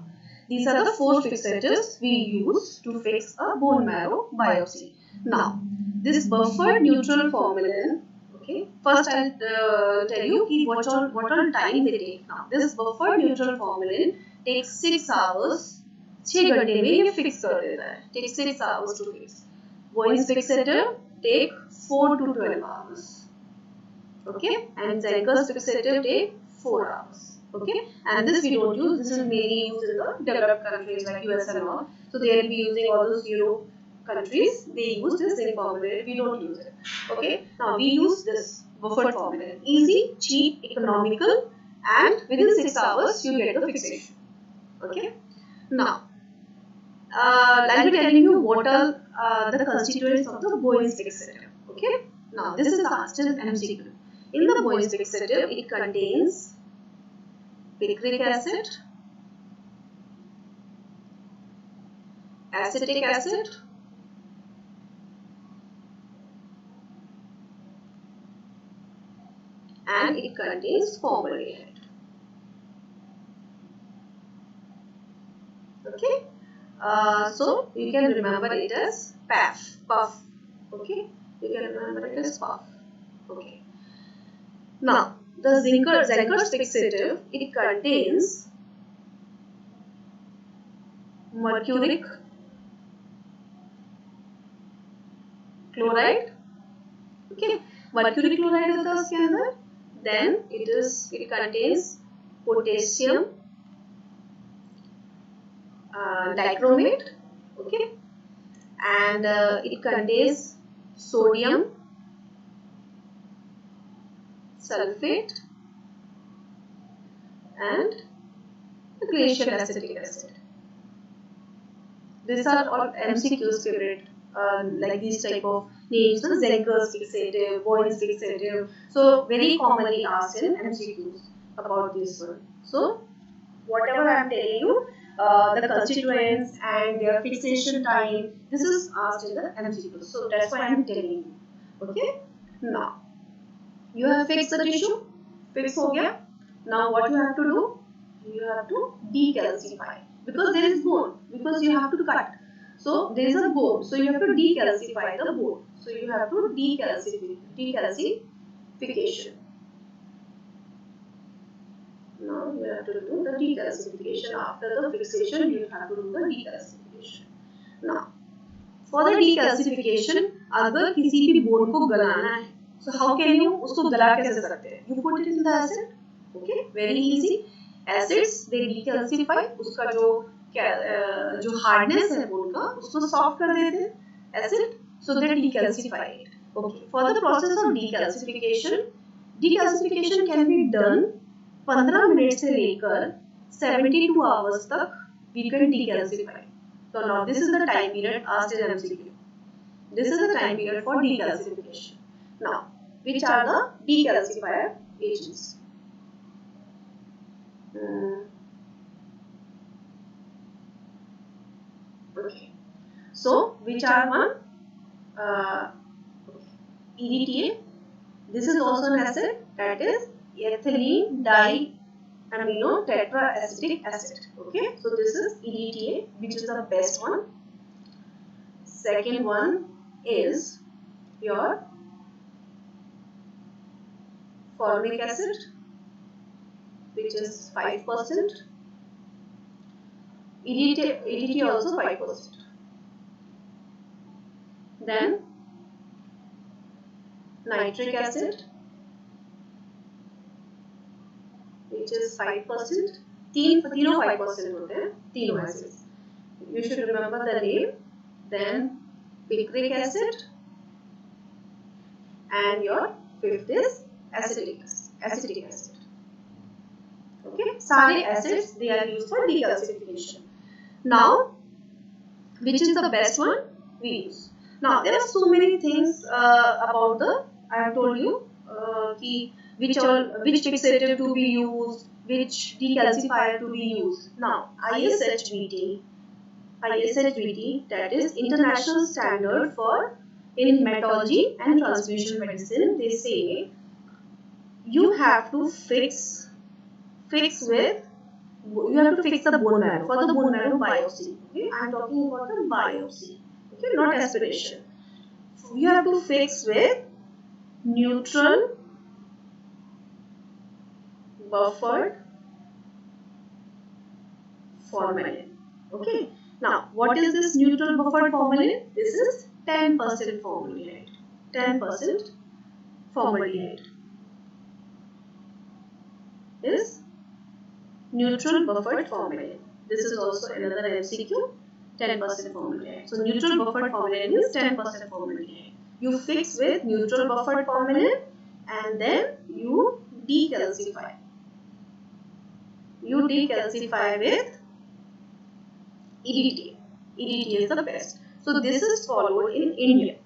these are the four fixators we use to fix a bone marrow biopsy. Now, this buffered neutral formalin, okay, first I'll tell you what all time they take. Now, this buffered neutral formalin takes 6 hours. 6 घंटे में ये fix कर देता है. Takes 6 hours to fix. Voice fixator take 4 to 12 hours. Okay, and Zenker's fixator take 4 hours. Okay, and this we don't use. This is mainly used in the developed countries like US and all. So they will be using all those Europe countries. They use this zinc formalin. We don't use it. Okay, now we use this buffered formalin. Easy, cheap, economical, and within 6 hours you get the fixation. Okay, now I'll be telling you what are the constituents of the Bowen's fixator. Okay, now this is asked in MCQ. In the Bowen's fixator, it contains picric acid, acetic acid, and it contains formaldehyde. Okay, so you can remember it as puff. Okay, you can remember it as puff. Okay, now the Zenker's fixator, it contains mercuric chloride. Okay, mercury chloride होता है उसके अंदर. Then it contains potassium dichromate. Okay, and it contains sodium sulfate and glacial acetic acid. These are all MCQ's favorite, like these type of names, Zenker's fixative, Bowen's fixative. So very commonly asked in MCQs about this one. So whatever I am telling you, the constituents and their fixation time, this is asked in the MCQs. So that's why I am telling you. Okay, now you have fixed the tissue, fix हो गया. Now what you have to do? You have to decalcify, because there is bone, because you have to cut. So there is a bone, so you have to decalcify the bone. So you have to decalcification. Now you have to do the decalcification. After the fixation, you have to do the decalcification. Now for the decalcification, अगर किसी भी bone को गलाना है, so how can you उसको गला कैसे सकते हैं? You put it in the acid. Okay, very easy. Acids they decalcify. उसका जो hardness है bone का, उसको soft कर देते हैं. Acid, so they decalcify it. Okay. For the process of decalcification can be done 15 minute से लेकर 72 hours तक we can decalcify. So now this is the time period asked in MCQ. This is the time period for decalcification. Now, which are the decalcifier agents? Okay. So, which are one? EDTA. This is also an acid, that is ethylene diamino tetraacetic acid. Okay. So, this is EDTA, which is the best one. Second one is your formic acid, which is 5%. EDTA also 5%. Then nitric acid, which is 5%. तीनों 5% होते हैं, तीनों acids. You should remember the name. Then picric acid, and your fifth is acetic acid. Okay, सारे acids they are used for decalcification. Now, which is the best one we use? Now there are so many things about the. I have told you which fixative to be used, which decalcifier to be used. Now, ISHBT, that is International Standard for in Hematology and Transfusion Medicine, they say you have to fix with you have to fix the bone marrow for the bone marrow biopsy. Okay, I am talking about the biopsy. Okay, not aspiration. You have to fix with neutral buffered formalin. Okay. Now, what is this neutral buffered formalin? This is 10% formaldehyde. 10% formaldehyde is neutral buffered formalin. This is also another MCQ. 10% formaldehyde. So, neutral buffered formalin is 10% formaldehyde. You fix with neutral buffered formalin and then you decalcify. You decalcify with EDTA. EDTA is the best. So this is followed in India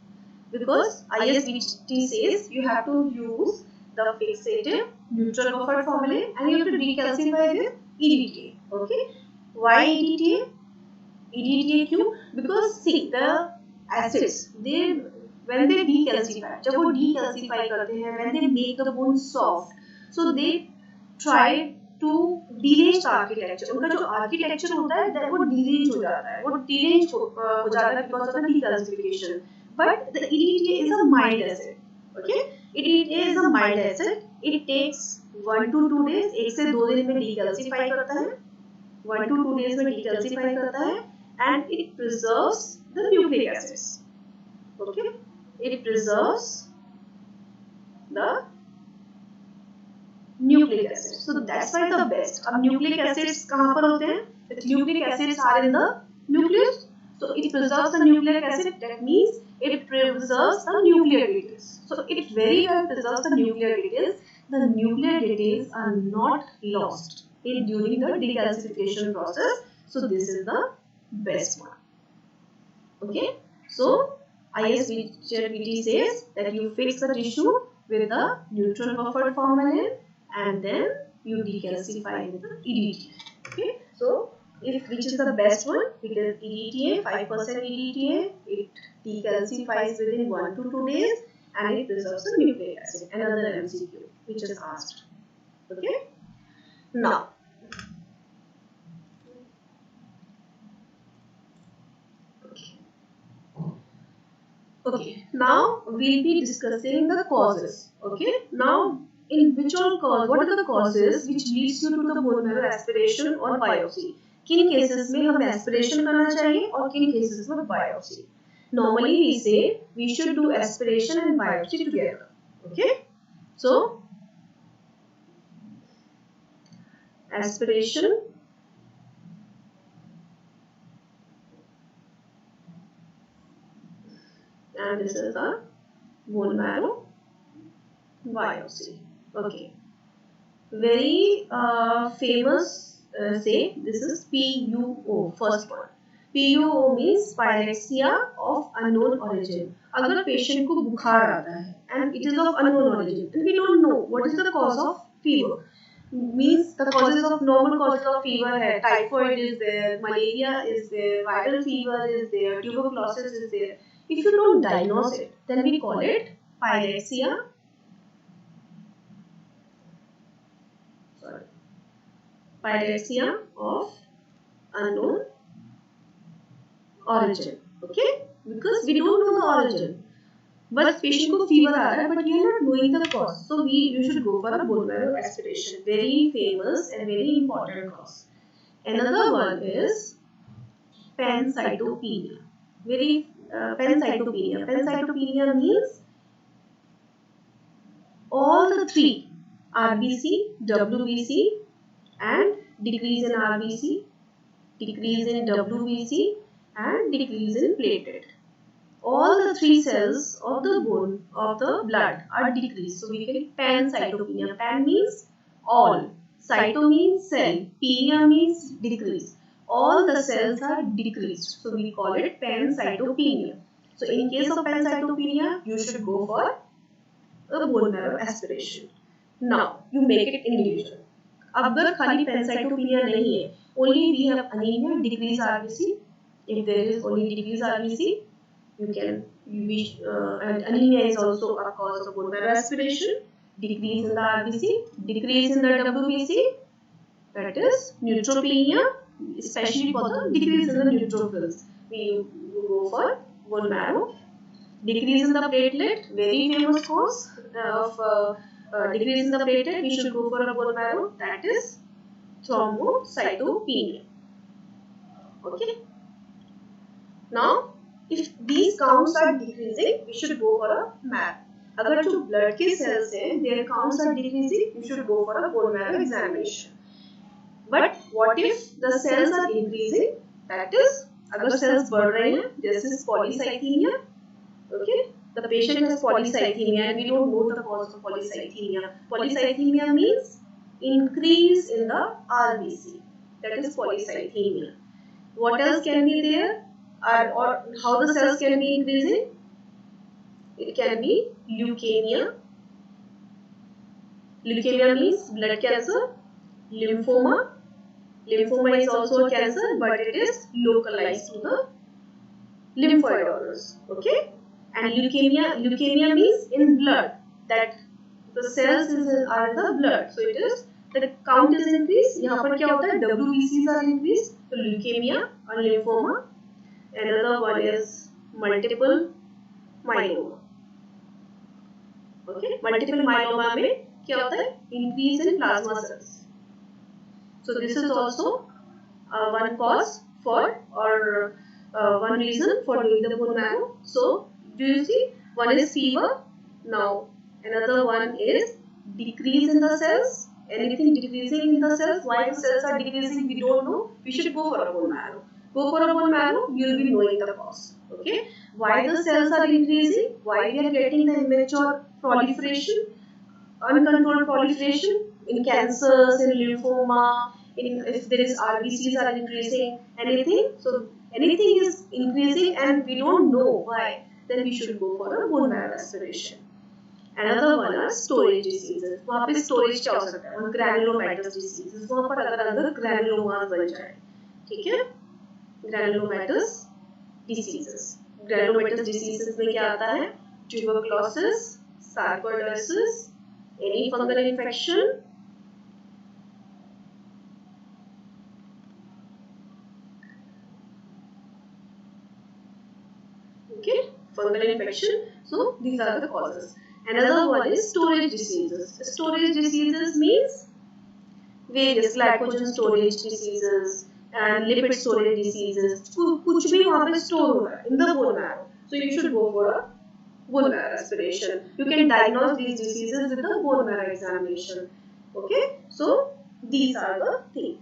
because ISBT says you have to use the fixative neutral buffered formalin and you have to decalcify with EDTA. Okay. Why EDTA? EDTA because see the acids when they decalcify, जब वो decalcify करते हैं, when they make the bone soft, so they try to derange architecture. उनका जो architecture होता है वो derange हो जाता है, वो derange हो जाता है because of the decalcification. But the EDTA is a mild acid. Okay, EDTA is a mild acid. It takes 1 to 2 days. 1 से 2 दिन में decalcify करता है. 1 to 2 days में decalcify करता है, and it preserves the nucleic acids. Okay, it preserves the nucleic acids. So that's why the best. अब nucleic acids कहाँ पर होते हैं? The nucleic acids are in the nucleus. So it preserves the nucleic acid. That means it preserves the nuclear details. So it very well preserves the nuclear details. The nuclear details are not lost during the decalcification process. So this is the best one. Okay. So ISBT says that you fix the tissue with the neutral buffered formalin and then you decalcify with the EDTA. Okay. So which is the best one? Because EDTA, 5% EDTA, it decalcifies within 1 to 2 days and it preserves the nucleic acid. Another MCQ which is asked. Okay. Now, now we'll be discussing the causes. Okay. Now, in which all cause, what are the causes which leads you to the bone marrow aspiration or biopsy? किन cases में हम aspiration करना चाहिए और किन cases में biopsy? Normally we say we should do aspiration and biopsy together. Okay. So, aspiration and this is a bone marrow biopsy. Okay. Very famous say this is PUO, first one. PUO means pyrexia of unknown origin. अगर patient को बुखार आता है and it is of unknown origin and we don't know what is the cause of fever. Means the causes of normal causes of fever है, typhoid is there, malaria is there, viral fever is there, tuberculosis is there. If you don't diagnose it, then we call it pyrexia. Pyrexia of unknown origin. Okay, because we don't know the origin. But patient को fever आ रहा है, but we are not knowing the cause. So you should go for a bone marrow aspiration. Very famous and very important cause. Another one is pancytopenia. Pancytopenia. Pancytopenia means all the three RBC, WBC, and decrease in RBC, decrease in WBC, and decrease in platelet. All the three cells of the bone of the blood are decreased. So we get pancytopenia. Pan means all. Cyto means cell. Penia means decrease. All the cells are decreased. So we call it pancytopenia. So in case of pancytopenia, you should go for a bone marrow aspiration. Now you make it individual. अगर खाली pancytopenia नहीं है, only we have anemia, decrease RBC. If there is only decrease RBC, you can and anemia is also a cause of bone marrow aspiration. Decrease in the RBC, decrease in the WBC, that is neutropenia, especially for the decrease in the neutrophils. We go for bone marrow. Decrease in the platelet, very famous cause of decrease in the platelet. We should go for a bone marrow. That is thrombocytopenia. Okay. Now, if these counts are decreasing, we should go for a marrow. अगर जो blood के cells हैं, their counts are decreasing, you should go for a bone marrow examination. But what if the cells are increasing? That is, अगर cells बढ़ रहे हैं, this is polycythemia. Okay, the patient has polycythemia and we don't know the cause of polycythemia. Polycythemia means increase in the RBC. That is polycythemia. What else can be there? Or how the cells can be increasing? It can be leukemia. Leukemia means blood cancer. Lymphoma. Lymphoma is also a cancer, but it is localized to the lymphoid organs. Okay. And leukemia means in blood, that the cells are in the blood. So it is, the count is increased. यहाँ पर क्या होता है? WBCs are increased. So leukemia or lymphoma. Another one is multiple myeloma. Okay, multiple myeloma में क्या होता है? Increase in plasma cells. So this is also one cause for, or one reason for doing the bone marrow. So do you see? One is fever. Now another one is decrease in the cells. Anything decreasing in the cells. Why the cells are decreasing, we don't know. We should go for a bone marrow. Go for a bone marrow, you will be knowing the cause. Okay. Why the cells are increasing? Why we are getting the immature proliferation, uncontrolled proliferation in cancers, in lymphoma, if there is RBCs are increasing, anything. So anything is increasing and we don't know why. Then we should go for a bone marrow aspiration. Another one are storage diseases. वहाँ पे storage क्या हो सकता है? Granulomatous diseases. वहाँ पर अगर अंदर granulomas बन जाए, ठीक है? Granulomatous diseases. Granulomatous diseases में क्या आता है? Tuberculosis, sarcoidosis, any fungal infection. Okay, fungal infection. So these are the causes. Another one is storage diseases. Storage diseases means various glycogen storage diseases and lipid storage diseases. कुछ भी वहाँ पे store हो रहा है in the bone marrow. So you should go for a bone marrow aspiration. You can diagnose these diseases with the bone marrow examination. Okay, so these are the things.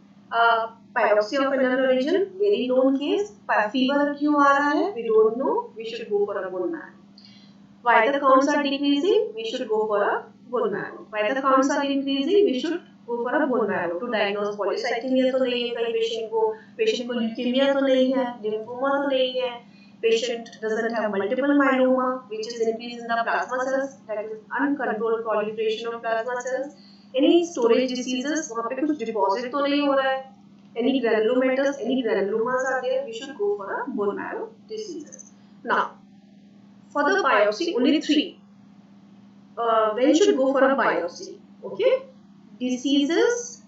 Biopsy of anal region, very known case. Fever क्यों आ रहा है? We don't know. We should go for a bone marrow. Why the counts are decreasing? We should go for a bone marrow. Why the counts are increasing? We should go for a bone marrow to diagnose polycythemia तो नहीं है कहीं patient को leukemia तो नहीं है, lymphoma तो नहीं है, patient doesn't have multiple myeloma, which is increase in the plasma cells, that is uncontrolled proliferation of plasma cells. Any storage diseases, वहाँ पे कुछ deposit तो नहीं हो रहा है. Any granulomatous, any granulomas are there, we should go for a bone marrow diseases. Now, for the biopsy, only three. When should go for a biopsy? Okay, diseases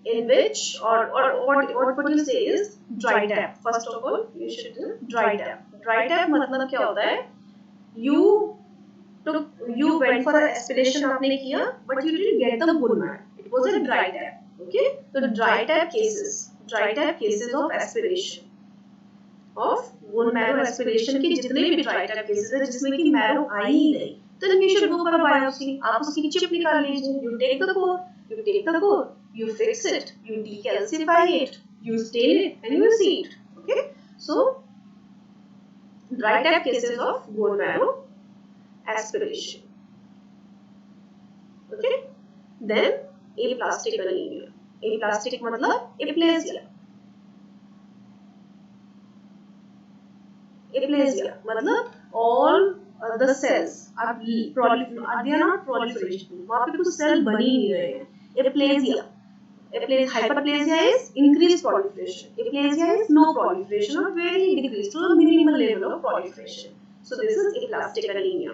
in which, or what you say is dry tap. First of all, you should do dry tap. Dry tap मतलब क्या होता है? You went for an aspiration आपने किया, but you didn't get the bone marrow. It was a dry tap. Okay, so the dry tap cases of aspiration, of bone marrow aspiration के जितने भी dry tap cases हैं जिसमें कि marrow आई ही नहीं, then we should go for a biopsy. आप उसकी chip निकाल लीजिए. You take the core, you fix it, you decalcify it, you stain it, and you see it. Okay, so dry tap cases of bone marrow aspiration. Okay, then aplastic anemia. Aplastic मतलब aplasia. Aplasia मतलब all the cells are they are not proliferation. वहाँ पे कुछ cell बन ही नहीं रहे हैं. Aplasia. Hyperplasia is increased proliferation. Aplasia is no proliferation or very decreased to a minimal level of proliferation. So this is aplastic anemia.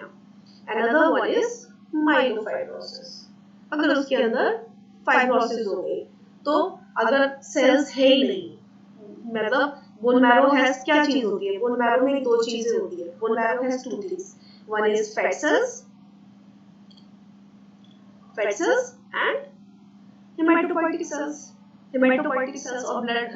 Another one is myelofibrosis. अगर उसके अंदर fibrosis हो गई, तो अगर cells है ही नहीं, मतलब bone marrow has क्या चीज होती है? Bone marrow में दो चीजें होती है. Bone marrow has two things. One is fat cells and hematopoietic cells. Hematopoietic cells or blood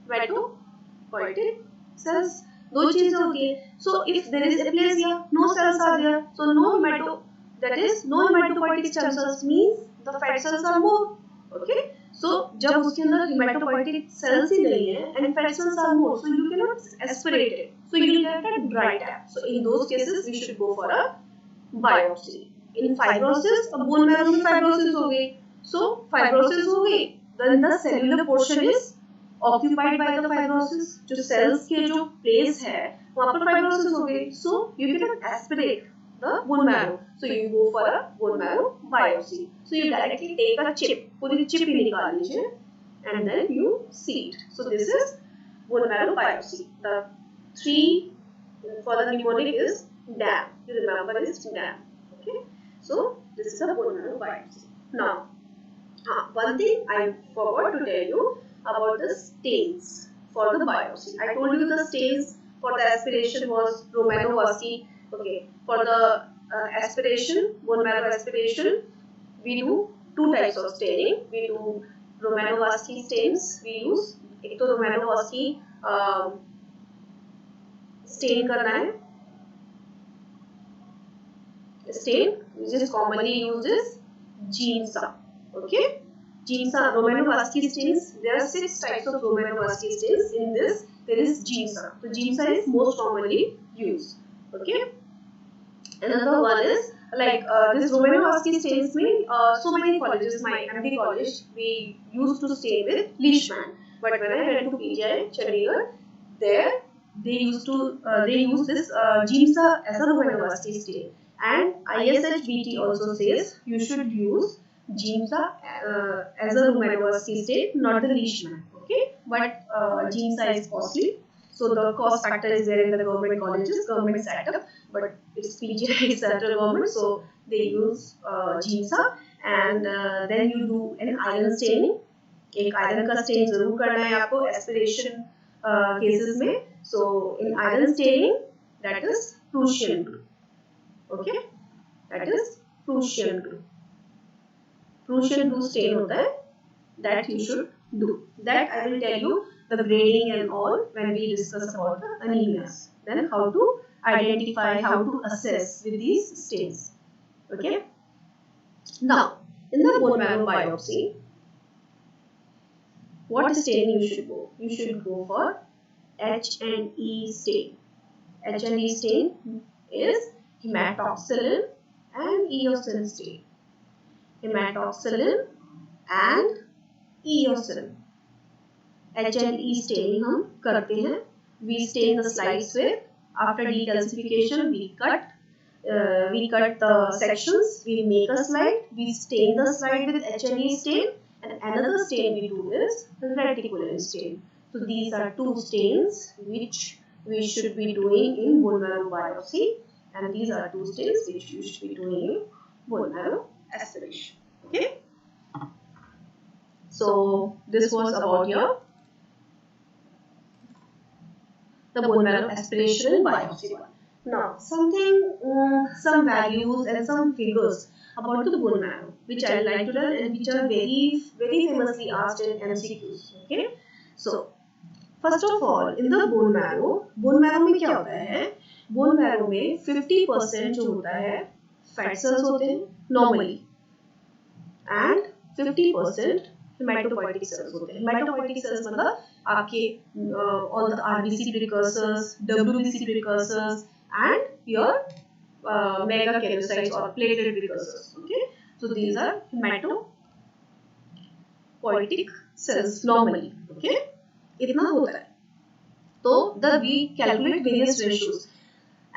hematopoietic cells. दो चीजें होती है. So if there is aplasia, no cells are there. So no hematopoietic stem cells means the fat cells are more. Okay. So जब उसके अंदर hematopoietic cells ही नहीं है and fat cells are more, so you cannot aspirate it. So you will get a dry tap. So in those cases we should go for a biopsy. In fibrosis, bone marrow में fibrosis हो गई. So fibrosis हो गई. Then the cellular portion is occupied by the fibrosis. जो cells के जो place है वहाँ पर fibrosis हो गई. So you cannot aspirate the bone marrow. So you go for a bone marrow biopsy. So you directly take a chip, पूरी chip ही निकाल लीजिए, and then you see it. So this is bone marrow biopsy. The three for the mnemonic is DAM. You remember this DAM. Okay. So this is a bone marrow biopsy. Now, one thing I forgot to tell you about the stains for the biopsy. I told you the stains for the aspiration was Romanovsky. Okay. For the aspiration, bone marrow aspiration, we do two types of staining. We do Romanovsky stains. We use एक तो Romanovsky stain करना है. Stain which is commonly used is Ginsa. Okay, Ginsa Romanovsky stains. There are 6 types of Romanovsky stains. In this, there is Ginsa. So Ginsa is most commonly used. Okay. Another one is like this Romanovsky stains में so many colleges, my MD college, we used to stain with Leishman. But when I went to PGI Chandigarh, there they use this Ginsa as a Romanovsky stain. And ISHBT also says you should use Ginsa as a Romanovsky stain, not the Leishman. Okay, but Ginsa is costly. So the cost factor is there in the government colleges, government setup, but it's PGI central government, so they use Ginsa, and then you do an iron staining. एक iron का stain जरूर करना है आपको aspiration cases में. So in iron staining, that is Prussian blue. Okay, that is Prussian blue. Prussian blue stain होता है, that you should do. That I will tell you the grading and all when we discuss about the anemias. Then how to identify, how to assess with these stains. Okay. Now, in the bone marrow biopsy, what stain you should go? You should go for H&E stain. H&E stain is hematoxylin and eosin stain. Hematoxylin and eosin. H&E staining हम करते हैं. We stain the slides with, after decalcification we cut the sections, we make a slide, we stain the slide with H&E stain, and another stain we do is reticulin stain. So these are two stains which we should be doing in bone marrow biopsy, and these are two stains which you should be doing in bone marrow aspiration. Okay. So this was about your the bone marrow aspiration and biopsy one. Now, some values and some figures about the bone marrow, which I like to learn and which are very, very famously asked in MCQs. Okay, so first of all, in the bone marrow में क्या होता है? Bone marrow में 50% जो होता है fat cells होते हैं normally, and 50% hematopoietic cells होते हैं. Hematopoietic cells मतलब आपके all the RBC precursors, WBC precursors, and your megakaryocytes or platelet precursors. Okay, so these are hematopoietic cells normally. Okay, इतना होता है. तो we calculate various ratios,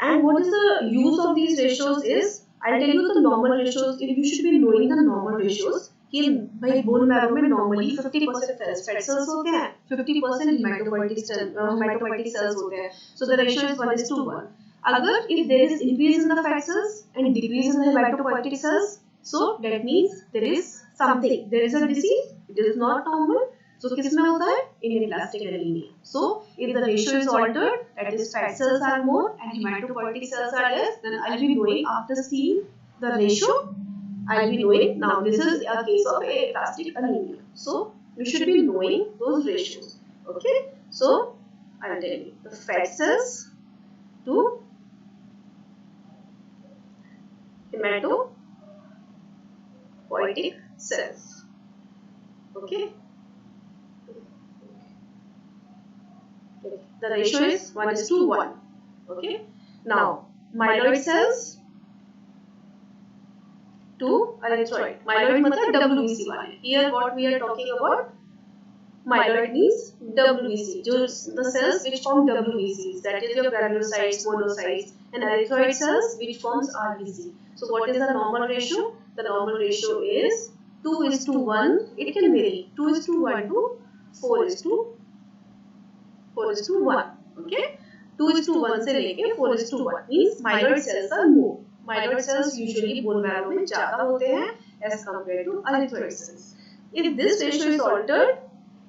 And what is the use of these ratios is, I'll tell you the normal ratios. If you should be knowing the normal ratios कि भाई bone marrow में normally 50% fat cells होते हैं, 50% हेमाटोपोइएटिक sales होते हैं. So the ratio is 1:1. अगर if there is increase in the fat cells and decrease in the hematopoietic cells, so that means there is something, there is a disease, it is not normal. So किसमें होता है? In aplastic anemia. So if the ratio is altered, that is fat cells are more and hematopoietic cells are less, then I'll be knowing after seeing the ratio, I'll be knowing now this is a case of aplastic anemia. So you should be knowing those ratios. Okay. So I'll tell you the fat cells to hematopoietic cells. Okay. The ratio is 1:1. Okay. Now myeloid cells to erythroid. Myeloid मतलब WBC वाले. Here what we are talking about, myeloid means WBC. जो the cells which form WBCs, that is your granulocytes, monocytes, and erythroid cells which forms RBC. So what is the normal ratio? The normal ratio is 2:1. It can vary 2:1 to 4:1. Okay. 2:1 से लेके 4:1 means myeloid cells are more. Myeloid cells usually bone marrow में ज़्यादा होते हैं as compared to erythroid cells. If this ratio is altered,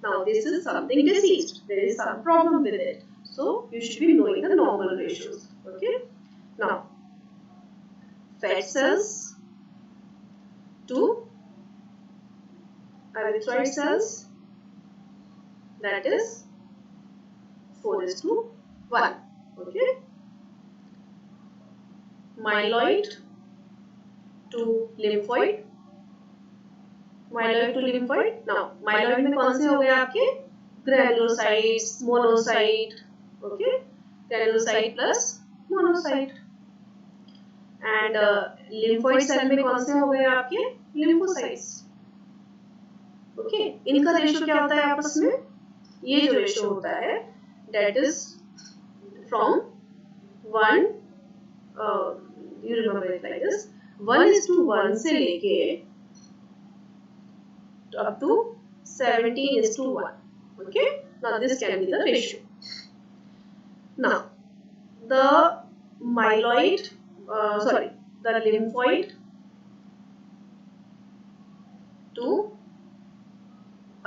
now this is something diseased. There is some problem with it. So you should be knowing the normal ratios. Okay. Now fat cells to erythroid cells, that is 4:1. Okay. Myeloid to lymphoid. Myeloid to lymphoid. Now myeloid में कौन से हो गए आपके? Granulocytes, monocyte. Okay. Granulocyte plus monocyte. And lymphoid cell में कौन से हो गए आपके? Lymphocytes. Okay. इनका रेशियो क्या होता है आपस में? ये जो रेशियो होता है, that is from 1, you remember it like this, 1:1 से लेके up to 17:1. Okay. Now this can be the ratio. Now the myeloid, the lymphoid to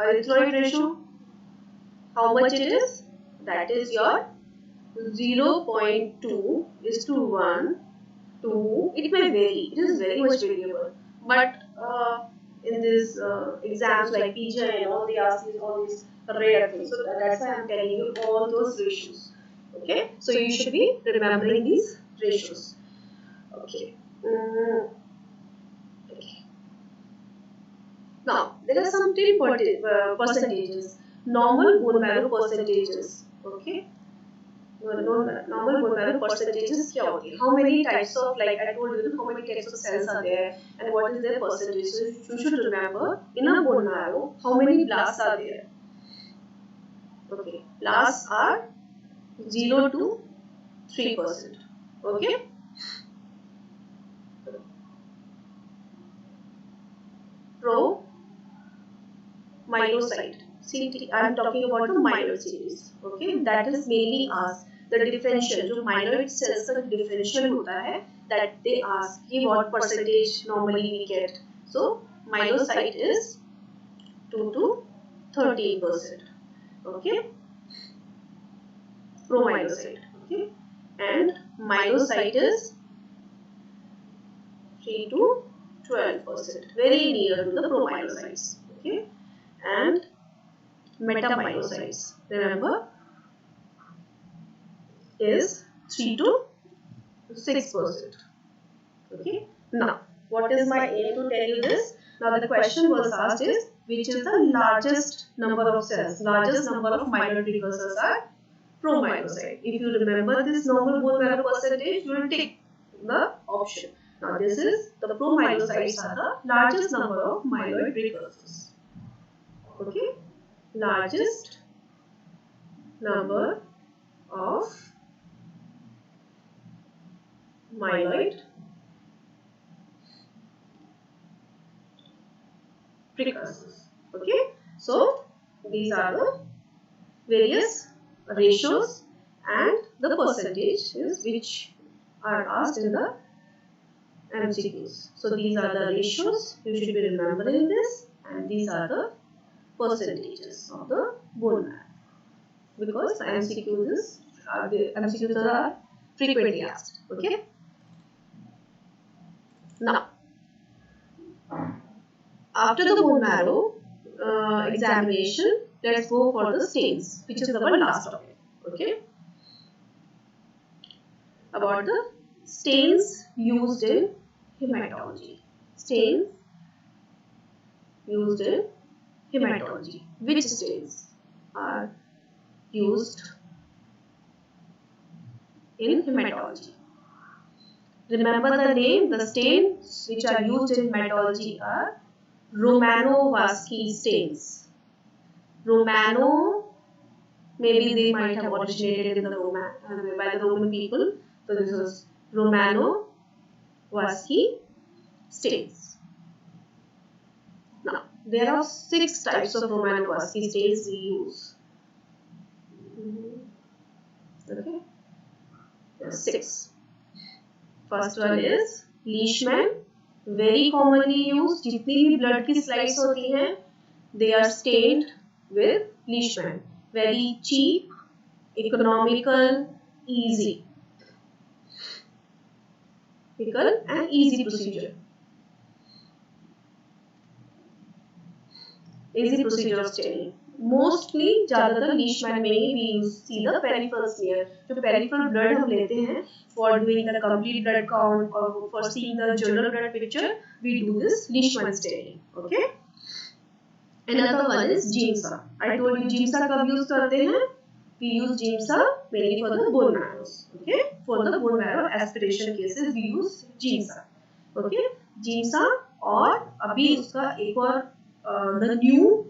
erythroid ratio, how much it is? That is your 0.2:1 to, it may vary, it is very much variable, but in this exams like PJ and all, they ask you all these rare things, so that's why I'm telling you all those ratios. Okay, so you should be remembering these ratios. Okay. Okay. Now there are some percentages. Normal bone marrow percentages. Okay. Normal bone marrow percentages क्या होती है? How many types of, like I told you, how many types of cells are there and what is their percentage? So you should remember in a bone marrow how many blasts are there. Okay, blasts are 0 to 3%. Okay. Promyelocyte. See, I'm talking about the myeloid series. Okay, that is mainly asked. The differential, जो myeloid cells का differential होता है, that they ask कि what percentage normally we get. So myelocyte is 2 to 13%. Okay. Promyelocyte. Okay. And myelocyte is 3 to 12%. Very near to the promyelocytes. Okay. And metamyelocytes, remember, is 3 to 6%. Okay. Now, what is my aim to tell you this? Now, the question was asked is, which is the largest number of cells? Largest number of myeloid precursors are promyelocyte. If you remember this normal bone marrow percentage, you will take the option. Now, this is the promyelocytes are the largest number of myeloid precursors. Okay. Largest number of myeloid precursors. Okay, so these are the various ratios and the percentages which are asked in the MCQs. So these are the ratios you should be remembering this, and these are the percentages of the bone marrow, because the MCQs are frequently asked. Okay. Now, after the bone marrow examination, let's go for the stains, which is our last topic. Okay. About the stains used in hematology. Stains used in hematology. Which stains are used in hematology? Remember the name. The stains which are used in hematology are Romanovsky stains. Romano, maybe they might have originated in the by the Roman people. So this is Romanovsky stains. Now there are 6 types of Romanovsky stains we use. Okay, there are 6. First one is Leishman, very commonly used. जितनी भी blood की slides होती हैं, they are stained with Leishman. Very cheap, economical, easy. And easy procedure. Easy procedure of staining. Mostly ज़्यादातर Leishman में ही we see the peripheral smear. जो peripheral blood हम लेते हैं for doing the complete blood count or for seeing the general blood picture, we do this Leishman staining. Okay. Another one is Giemsa. I told you Giemsa कब use करते हैं? We use Giemsa mainly for the bone marrows. Okay, for the bone marrow aspiration cases we use Giemsa. Okay, Giemsa और अभी उसका एक और the new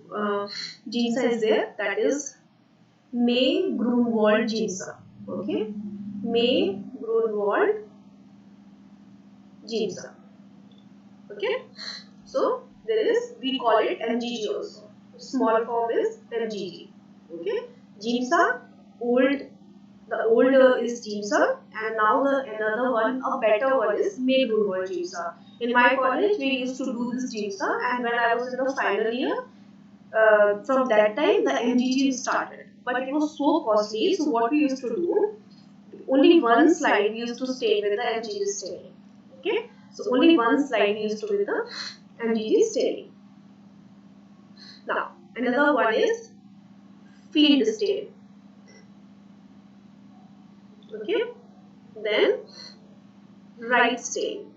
Giemsa is there, that is May Grunwald Giemsa. Okay, May Grunwald Giemsa. Okay, so there is, we call it MGG also. Small form is MGG. Okay, Giemsa, the older is Giemsa, and now the another one, a better one is May Grunwald Giemsa. In my college, we used to do this Giemsa, and when I was in the final year, from that time the MGG started. But it was so costly, so what we used to do, only one slide we used to stain with the MGG staining. Okay, so only one slide we used to do with the MGG staining. Now, another one is field stain. Okay, then right stain.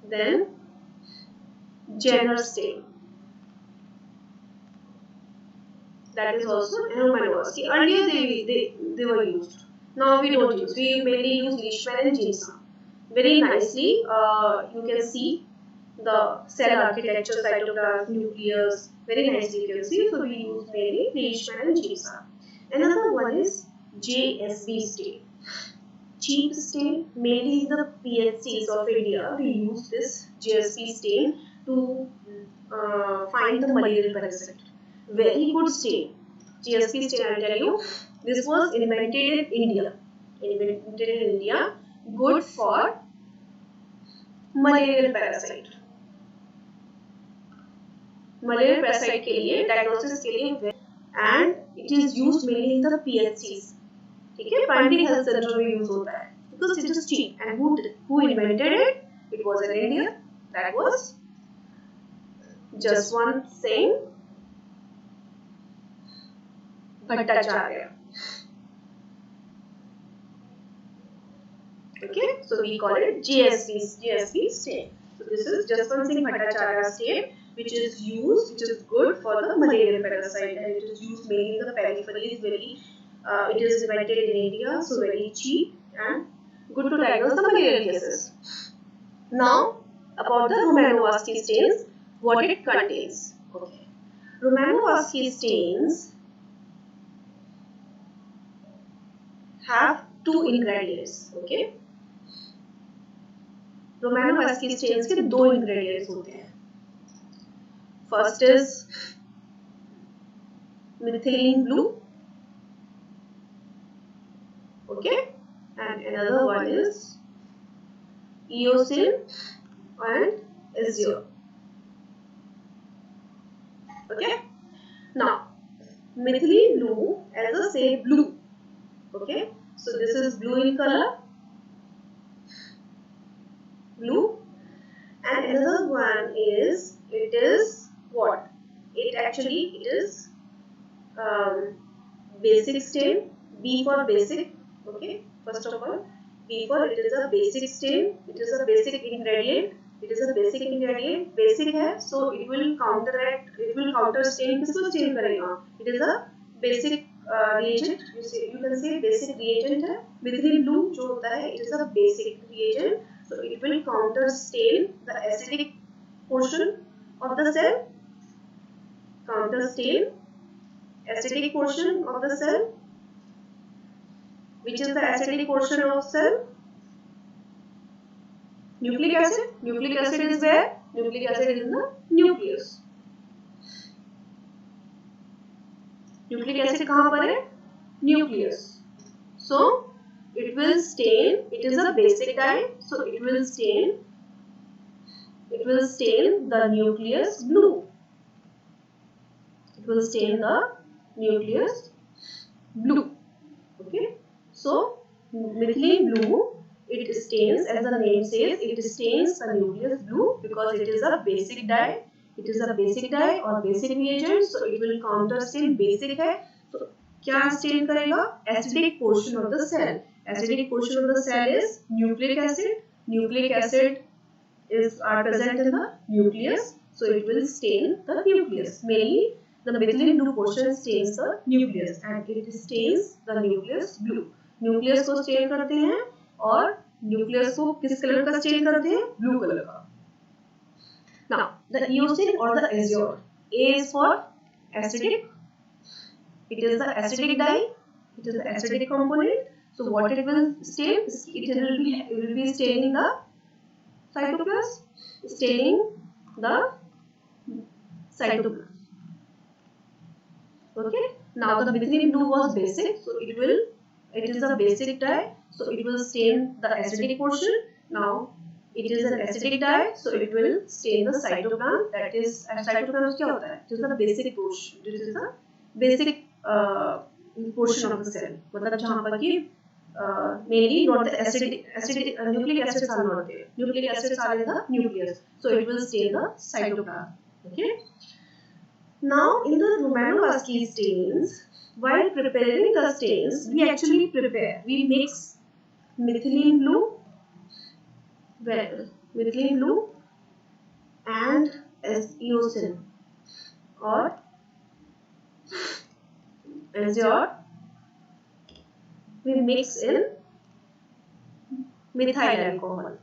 Then Jenner stain. That is also Romanovsky. Earlier they were used. Now we don't use. We mainly use Leishman and Giemsa. Very nicely, you can see the cell architecture, cytoplasm, nucleus. Very nicely you can see. So we use mainly Leishman and Giemsa. Another one is JSB stain. Cheap stain, mainly in the PHCs of India, we use this JSB stain to find the malarial parasite. Very good stain. JSB stain, I'll tell you, this was invented in India. Good for malarial parasite. Malarial parasite के लिए, diagnosis के लिए, and it is used mainly in the PHCs. ठीक है, primary health center में use होता है because it is cheap. And who invented it? It was in India. That was just one saying, Bhattacharya. Okay, so we call it GSB stain. So this is Jaswant Singh Bhattacharya stain, which is used, which is good for the malarial parasite, and it is used mainly in the periphery. It is invented in India, so very cheap and good to diagnose the malarial cases. Now about the Romanovsky stains, what it contains. Okay, Romanovsky stains have two ingredients. Okay, Romanowsky stains के दो ingredients होते हैं. First is methylene blue, okay, and another one is eosin and azure. Okay, now methylene blue, as I say, blue. Okay, so this is blue in color, blue, and another one is, it is what? It is basic stain. B for basic. Okay, first of all, B for it is a basic stain. It is a basic ingredient. It is a basic ingredient. Basic है, so it will counteract. It will counter stain. किसको stain करेगा? It is a basic reagent. You can say basic reagent है. Methylene blue जो होता है, it is a basic reagent. So it will counter stain the acidic portion of the cell. Counter stain acidic portion of the cell. Which is the acidic portion of cell? Nucleic acid. Nucleic acid is where? Nucleic acid is in the nucleus. Nucleic acid कहाँ पर है? Nucleus. So it will stain. It is a basic dye, so it will stain. It will stain the nucleus blue. It will stain the nucleus blue. Okay. So methylene blue, it stains, as the name says, it stains the nucleus blue because it is a basic dye. It is a basic dye or basic reagent, so it will counter stain. Basic है, so क्या stain करेगा? Acidic portion of the cell. Acidic portion of the cell is nucleic acid. Nucleic acid are present in the nucleus, so it will stain the nucleus. Mainly, the methylene blue portion stains the nucleus, and it stains the nucleus blue. Nucleus को stand करते हैं और nucleus को किस colour का stand करते हैं? Blue colour का. Now the eosin or the azure. A is for acidic. It is the acidic dye. It is the acidic component. So what it will stain? It will be staining the cytoplasm. Staining the cytoplasm. Okay. Now the methylene blue was basic, so it is a basic dye, so it will stain the acidic portion. Now it is an acidic dye, so it will stain the cytoplasm. That is, cytoplasm क्या होता है? It is the basic portion. It is the basic portion of the cell. मतलब जहाँ पर कि mainly not the acidic nucleic acids are not there. Nucleic acids are in the nucleus, so it will stain the cytoplasm. Okay. Now in the romanovascular stains, while preparing the stains, we mix methylene blue and eosin or azure. We mix in methyl alcohol.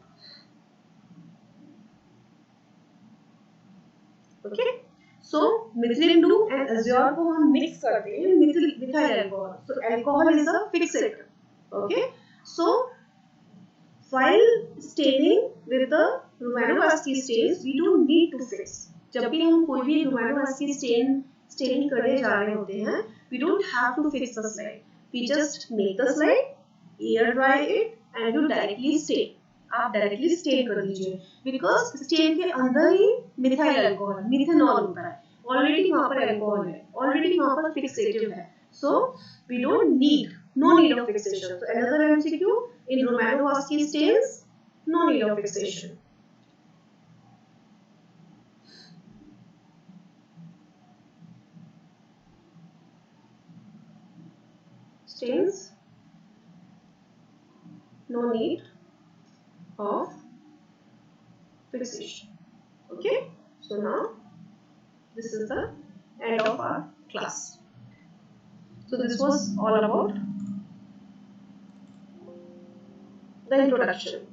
Okay. So methylene blue and azure को हम mix करते हैं methyl alcohol. So alcohol is a fixator. Okay. So while staining with the romanovascular stains, we don't need to fix. जब भी हम कोई भी romanovascular stain करने जा रहे होते हैं, we don't have to fix the slide. We just make the slide, air dry it, and you directly stain. आप डायरेक्टली स्टेन कर दीजिए, बिकॉज स्टेन के अंदर ही मिथाइल अल्कोहल मिथेनॉल होता है. ऑलरेडी वहाँ पर अल्कोहल है, ऑलरेडी वहाँ पर फिक्सेटिव है. So we don't need, no need of fixation. So another MCQ in Romanowsky stains, no need of fixation. Stains, no need of fixation. Okay, so now this is the end of our class. So this was all about the introduction.